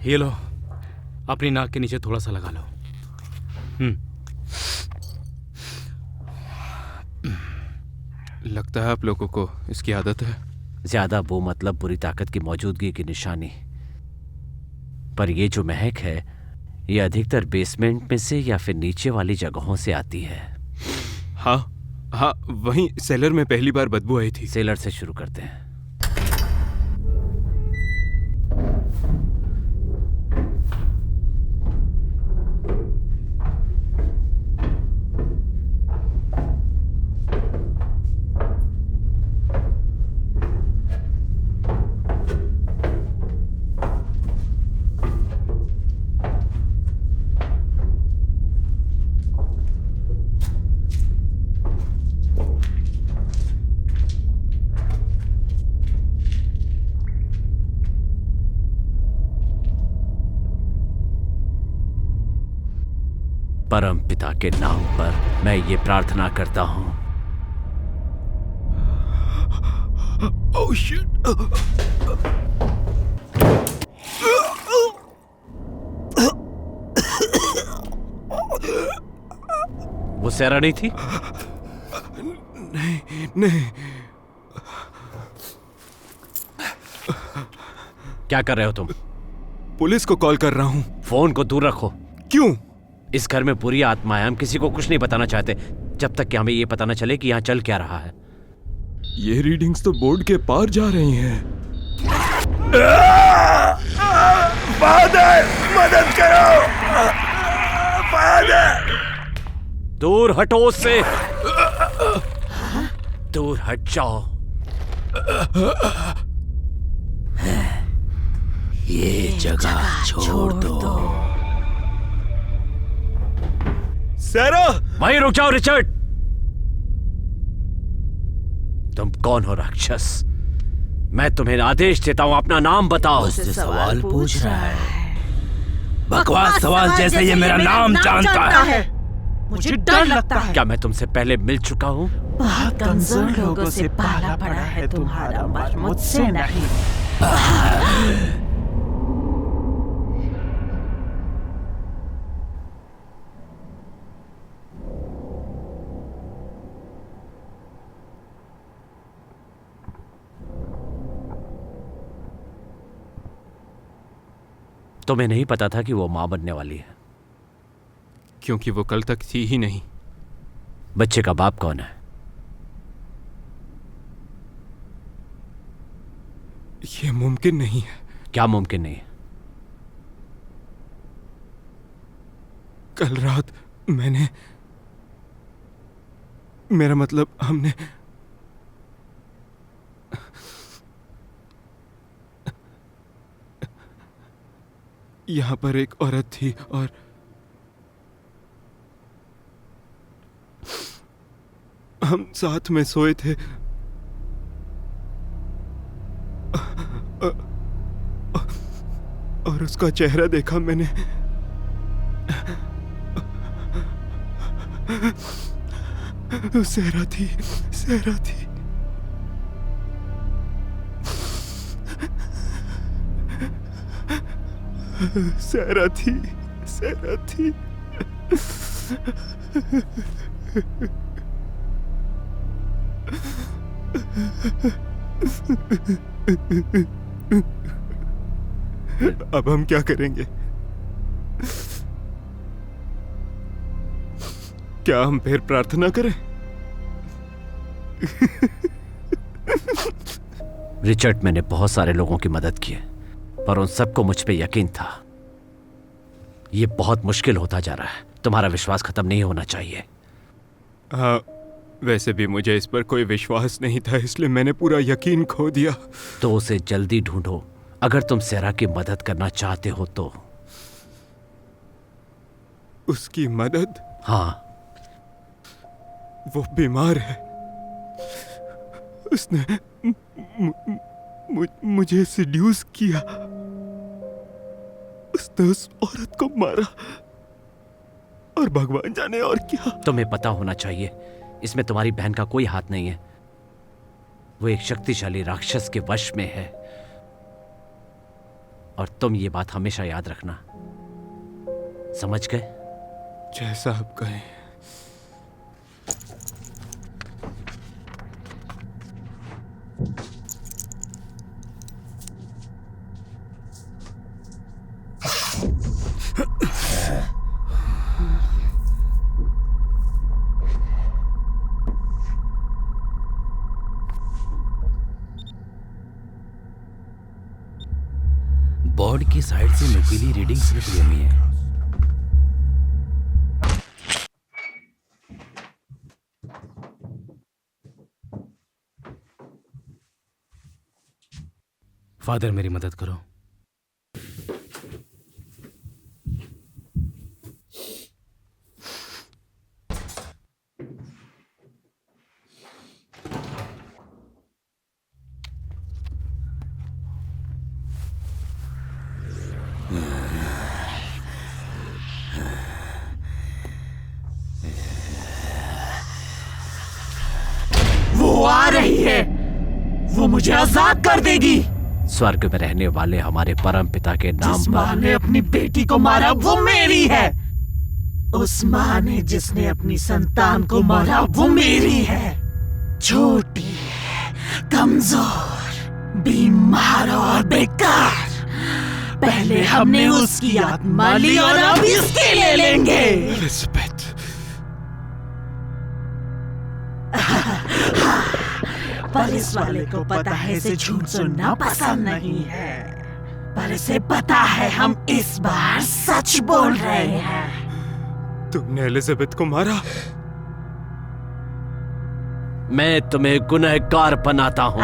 ये लो, अपनी नाक के नीचे थोड़ा सा लगा लो। लगता है आप लोगों को इसकी आदत है। ज्यादा वो मतलब बुरी ताकत की मौजूदगी की निशानी। पर ये जो महक है, ये अधिकतर बेसमेंट में से या फिर नीचे वाली जगहों से आती है। हाँ हाँ, वहीं सेलर में पहली बार बदबू आई थी। सेलर से शुरू करते हैं। परम पिता के नाम पर मैं ये प्रार्थना करता हूं। Oh shit! वो सैरा नहीं थी? नहीं। क्या कर रहे हो तुम? पुलिस को कॉल कर रहा हूं। फोन को दूर रखो। क्यों? इस घर में बुरी आत्मा है, हम किसी को कुछ नहीं बताना चाहते जब तक कि हमें ये पता न चले कि यहाँ चल क्या रहा है। ये रीडिंग्स तो बोर्ड के पार जा रही हैं। फादर, मदद करो। फादर, दूर हटो उससे। दूर हट जाओ। ये जगह छोड़ दो। सैरा, वहीं रुक जाओ रिचर्ड। तुम कौन हो राक्षस? मैं तुम्हें आदेश देता हूं, अपना नाम बताओ। मुझसे सवाल पूछ रहा है। बकवास सवाल जैसे ये मेरा नाम जानता है। मुझे डर लगता है। क्या मैं तुमसे पहले मिल चुका हूं? बहुत कमजोर लोगों से पाला पड़ा है तुम्हारा, मत मुझसे नहीं। तुम्हें नहीं पता था कि वो मां बनने वाली है? क्योंकि वो कल तक थी ही नहीं। बच्चे का बाप कौन है? ये मुमकिन नहीं है। क्या मुमकिन नहीं है? कल रात मेरा मतलब हमने यहां पर एक औरत थी और हम साथ में सोए थे। और उसका चेहरा देखा मैंने। सहरा थी। सहरा थी। अब हम क्या करेंगे? क्या हम फिर प्रार्थना करें? रिचर्ड, मैंने बहुत सारे लोगों की मदद की है, पर उन सबको मुझ पे यकीन था। ये बहुत मुश्किल होता जा रहा है। तुम्हारा विश्वास खत्म नहीं होना चाहिए। हाँ, वैसे भी मुझे इस पर कोई विश्वास नहीं था, इसलिए मैंने पूरा यकीन खो दिया। तो उसे जल्दी ढूंढो अगर तुम सेरा की मदद करना चाहते हो तो। उसकी मदद? हाँ, वो बीमार है। उसने मुझे सिड्यूस किया। उसने उस औरत को मारा और भगवान जाने और क्या। तुम्हें पता होना चाहिए इसमें तुम्हारी बहन का कोई हाथ नहीं है। वो एक शक्तिशाली राक्षस के वश में है और तुम ये बात हमेशा याद रखना, समझ गए? जैसा आप कहें। बोर्ड की साइड से नुकीली रीडिंग स्लिप जमी है। फादर, मेरी मदद करो। वो आ रही है, वो मुझे आजाद कर देगी। स्वर्ग में रहने वाले हमारे परम पिता के नाम जिस माँ पर ने अपनी बेटी को मारा वो मेरी है। उस माँ ने जिसने अपनी संतान को मारा वो मेरी है। छोटी, कमजोर, बीमार और बेकार। पहले हमने उसकी आत्मा ली और अब इसकी ले लेंगे। एलिजाबेथ, पुलिस वाले को पता है इसे झूठ सुनना पसंद नहीं है, पर इसे पता है हम इस बार सच बोल रहे हैं। तुमने एलिजाबेथ को मारा? मैं तुम्हें गुनहगार बनाता हूँ।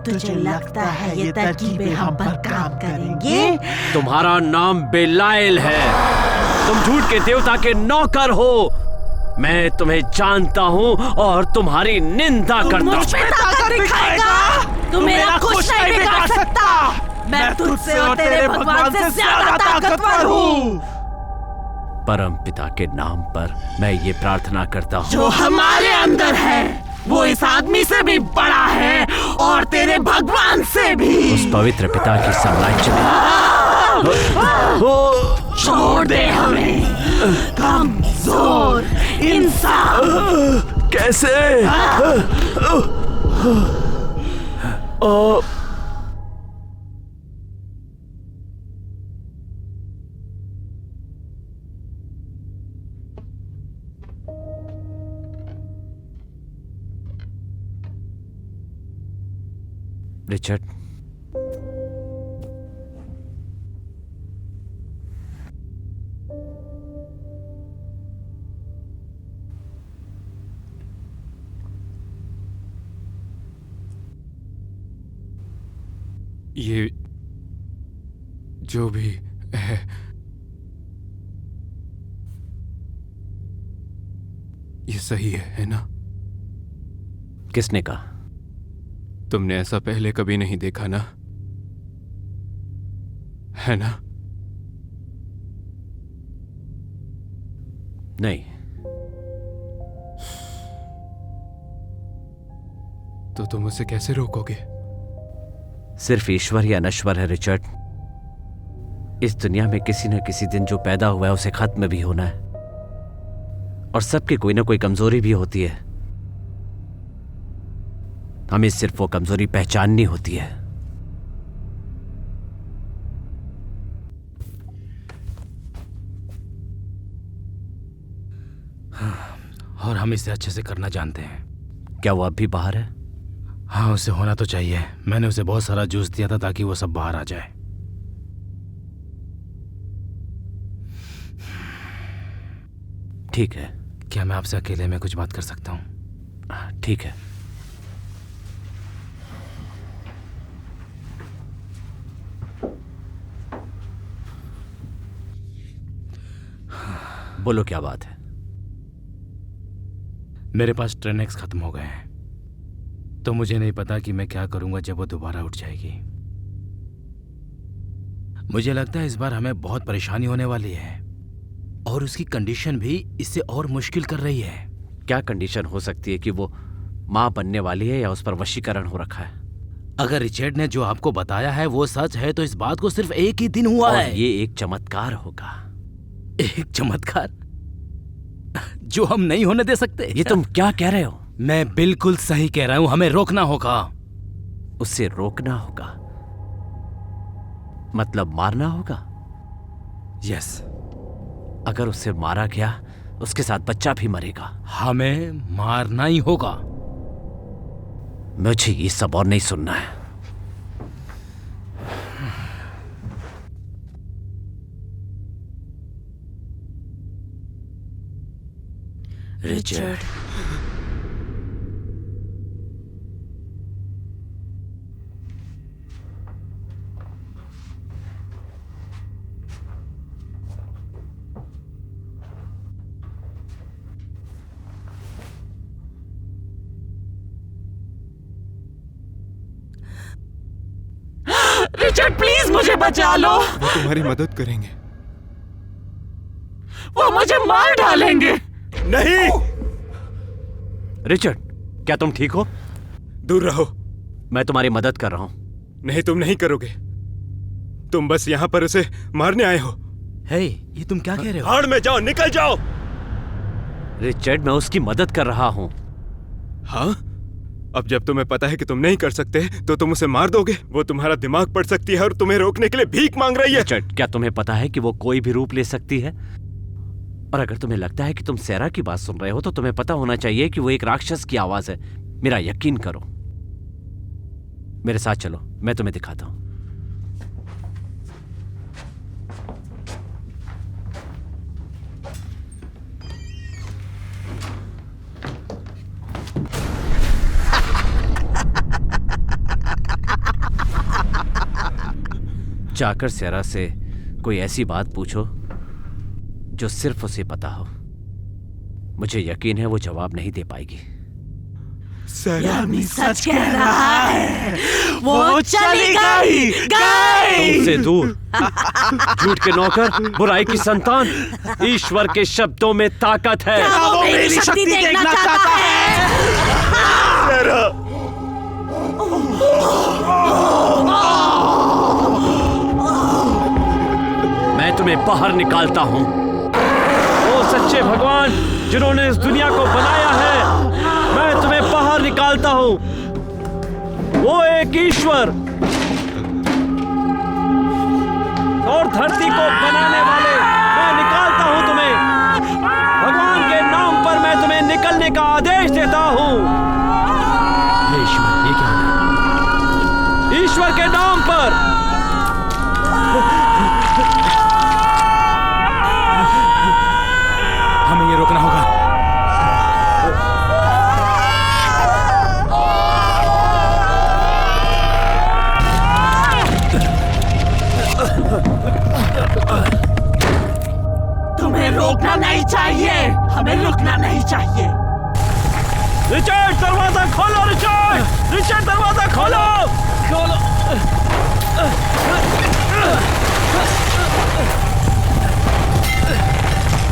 तुझे लगता है ये तरकीबें हम पर काम करेंगे? तुम्हारा नाम बेलाइल है, तुम झूठ के देवता के नौकर हो। मैं तुम्हें जानता हूँ और तुम्हारी निंदा करता हूँ। मुझ पे ताकत दिखाएगा? तू मेरा कुछ नहीं बिगाड़ सकता। मैं तुझसे और तेरे भगवान से ज्यादा ताकतवर हूँ। परम पिता के नाम पर मैं ये प्रार्थना करता हूँ, जो हमारे अंदर है वो इस आदमी से भी बड़ा है और तेरे भगवान से भी। उस पवित्र पिता की साम्राज्य छोड़ दे हमें, कमजोर इंसान। कैसे? रिचर्ड, ये जो भी है, ये सही है ना? किसने कहा? तुमने ऐसा पहले कभी नहीं देखा ना, है ना? नहीं। तो तुम उसे कैसे रोकोगे? सिर्फ ईश्वर या नश्वर है रिचर्ड। इस दुनिया में किसी न किसी दिन जो पैदा हुआ है उसे खत्म भी होना है, और सबकी कोई ना कोई कमजोरी भी होती है। हमें सिर्फ वो कमजोरी पहचाननी होती है। और हम इसे अच्छे से करना जानते हैं। क्या वो अब भी बाहर है? हाँ, उसे होना तो चाहिए। मैंने उसे बहुत सारा जूस दिया था ताकि वो सब बाहर आ जाए। ठीक है। क्या मैं आपसे अकेले में कुछ बात कर सकता हूँ? ठीक है। बोलो क्या बात है? मेरे पास ट्रेनेक्स खत्म हो गए हैं, तो मुझे नहीं पता कि मैं क्या करूंगा जब वो दोबारा उठ जाएगी। मुझे लगता है इस बार हमें बहुत परेशानी होने वाली है, और उसकी कंडीशन भी इससे और मुश्किल कर रही है। क्या कंडीशन हो सकती है कि वो मां बनने वाली है या उस पर वशीकरण हो रखा है? अगर रिचर्ड ने जो आपको बताया है वो सच है तो इस बात को सिर्फ एक ही दिन हुआ और है। ये एक चमत्कार होगा। एक चमत्कार जो हम नहीं होने दे सकते। ये तुम क्या कह रहे हो? मैं बिल्कुल सही कह रहा हूं, हमें रोकना होगा। उसे रोकना होगा मतलब मारना होगा? यस। अगर उसे मारा गया उसके साथ बच्चा भी मरेगा। हमें मारना ही होगा। मुझे ये सब और नहीं सुनना है। रिचर्ड, रिचर्ड प्लीज मुझे बचा लो। वो तुम्हारी मदद करेंगे। वो मुझे मार डालेंगे। नहीं। रिचर्ड, क्या तुम ठीक हो? दूर रहो। मैं तुम्हारी मदद कर रहा हूं। नहीं, तुम नहीं करोगे। तुम बस यहाँ पर उसे मारने आए हो। हे, ये तुम क्या कह रहे हो? भाड़ में जाओ, निकल जाओ। रिचर्ड, मैं उसकी मदद कर रहा हूं। हाँ? अब जब तुम्हें पता है कि तुम नहीं कर सकते तो तुम उसे मार दोगे। वो तुम्हारा दिमाग पढ़ सकती है और तुम्हें रोकने के लिए भीख मांग रही है। रिचर्ड, क्या तुम्हें पता है कि वो कोई भी रूप ले सकती है? और अगर तुम्हें लगता है कि तुम सैरा की बात सुन रहे हो तो तुम्हें पता होना चाहिए कि वो एक राक्षस की आवाज है। मेरा यकीन करो। मेरे साथ चलो, मैं तुम्हें दिखाता हूं। जाकर सैरा से कोई ऐसी बात पूछो जो सिर्फ उसे पता हो। मुझे यकीन है वो जवाब नहीं दे पाएगी। यामी सच कह रहा है। वो चली गई। तुमसे दूर झूठ के नौकर, बुराई की संतान। ईश्वर के शब्दों में ताकत है। वो मेरी शक्ति देखना चाहता है। सैरा, मैं तुम्हें बाहर निकालता हूं। ओ सच्चे भगवान जिन्होंने इस दुनिया को बनाया है, मैं तुम्हें बाहर निकालता हूं। वो एक ईश्वर और धरती को बनाने वाले, मैं निकालता हूं तुम्हें। भगवान के नाम पर मैं तुम्हें निकलने का आदेश देता हूं। ईश्वर, ये क्या हो रहा है? ईश्वर के नाम पर। हमें ये रोकना होगा। तुम्हें रोकना नहीं चाहिए। हमें रुकना नहीं चाहिए। रिचर्ड, दरवाजा खोलो। रिचर्ड, रिचर्ड, दरवाजा खोलो।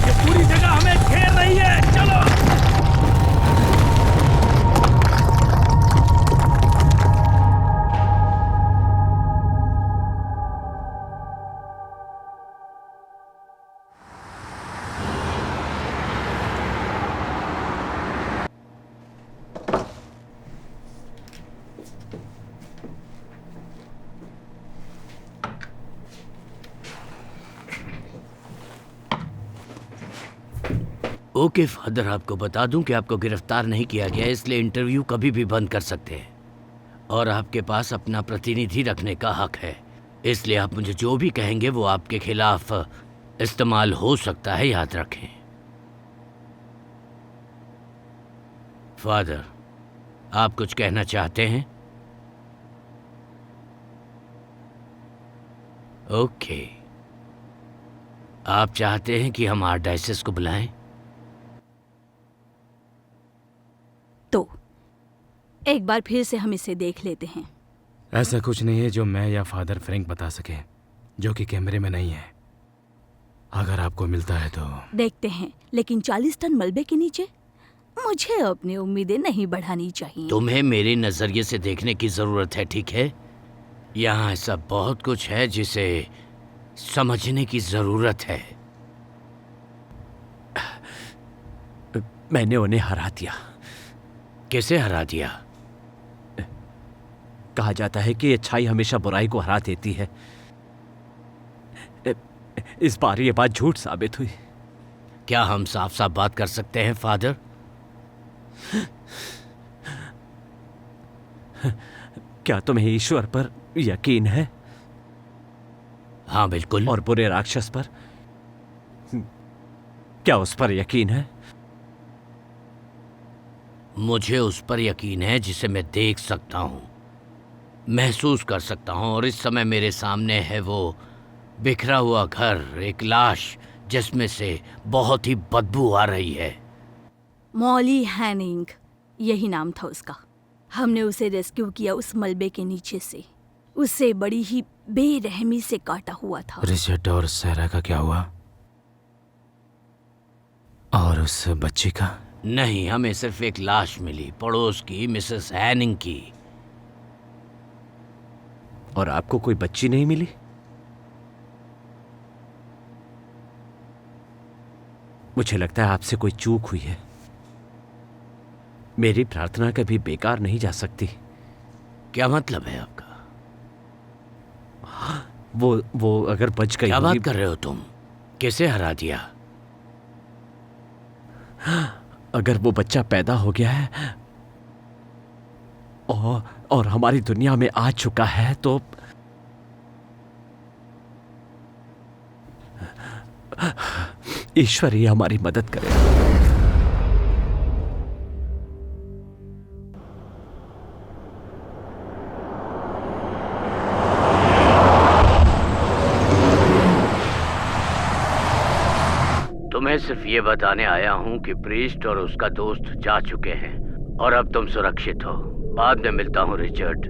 ये पूरी जगह हमें घेर रही है। चलो। ओके फादर, आपको बता दूं कि आपको गिरफ्तार नहीं किया गया, इसलिए इंटरव्यू कभी भी बंद कर सकते हैं और आपके पास अपना प्रतिनिधि रखने का हक है। इसलिए आप मुझे जो भी कहेंगे वो आपके खिलाफ इस्तेमाल हो सकता है, याद रखें। फादर, आप कुछ कहना चाहते हैं? ओके, आप चाहते हैं कि हम आर्चडायसिस को बुलाएं? तो एक बार फिर से हम इसे देख लेते हैं। ऐसा कुछ नहीं है जो मैं या फादर फ्रैंक बता सके, जो कि कैमरे में नहीं है। अगर आपको मिलता है तो देखते हैं, लेकिन 40 टन मलबे के नीचे मुझे अपनी उम्मीदें नहीं बढ़ानी चाहिए। तुम्हें मेरे नजरिए से देखने की जरूरत है, ठीक है? यहाँ ऐसा बहुत कुछ है जिसे समझने की जरूरत है। मैंने उन्हें हरा दिया। कैसे हरा दिया? कहा जाता है कि अच्छाई हमेशा बुराई को हरा देती है। इस बार ये बात झूठ साबित हुई। क्या हम साफ साफ बात कर सकते हैं फादर? क्या तुम्हें ईश्वर पर यकीन है? हाँ बिल्कुल। और बुरे राक्षस पर? क्या उस पर यकीन है? मुझे उस पर यकीन है जिसे मैं देख सकता हूँ, महसूस कर सकता हूँ, और इस समय मेरे सामने है वो बिखरा हुआ घर, एक लाश जिसमें से बहुत ही बदबू आ रही है। मॉली हैनिंग, यही नाम था उसका। हमने उसे रेस्क्यू किया उस मलबे के नीचे से। उसे बड़ी ही बेरहमी से काटा हुआ था। रिचर्ड और सैरा का क्या हुआ? और उस बच्ची का? नहीं, हमें सिर्फ एक लाश मिली, पड़ोस की मिसेस हैनिंग की। और आपको कोई बच्ची नहीं मिली? मुझे लगता है आपसे कोई चूक हुई है। मेरी प्रार्थना कभी बेकार नहीं जा सकती। क्या मतलब है आपका? वो अगर बच गई। क्या बात कर रहे हो तुम? कैसे हरा दिया? अगर वो बच्चा पैदा हो गया है और हमारी दुनिया में आ चुका है तो ईश्वर ही हमारी मदद करेगा। तुम्हें सिर्फ ये बताने आया हूँ कि प्रीस्ट और उसका दोस्त जा चुके हैं और अब तुम सुरक्षित हो। बाद में मिलता हूँ रिचर्ड।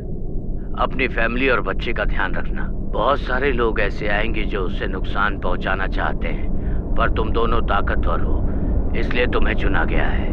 अपनी फैमिली और बच्चे का ध्यान रखना। बहुत सारे लोग ऐसे आएंगे जो उसे नुकसान पहुंचाना चाहते हैं, पर तुम दोनों ताकतवर हो, इसलिए तुम्हें चुना गया है।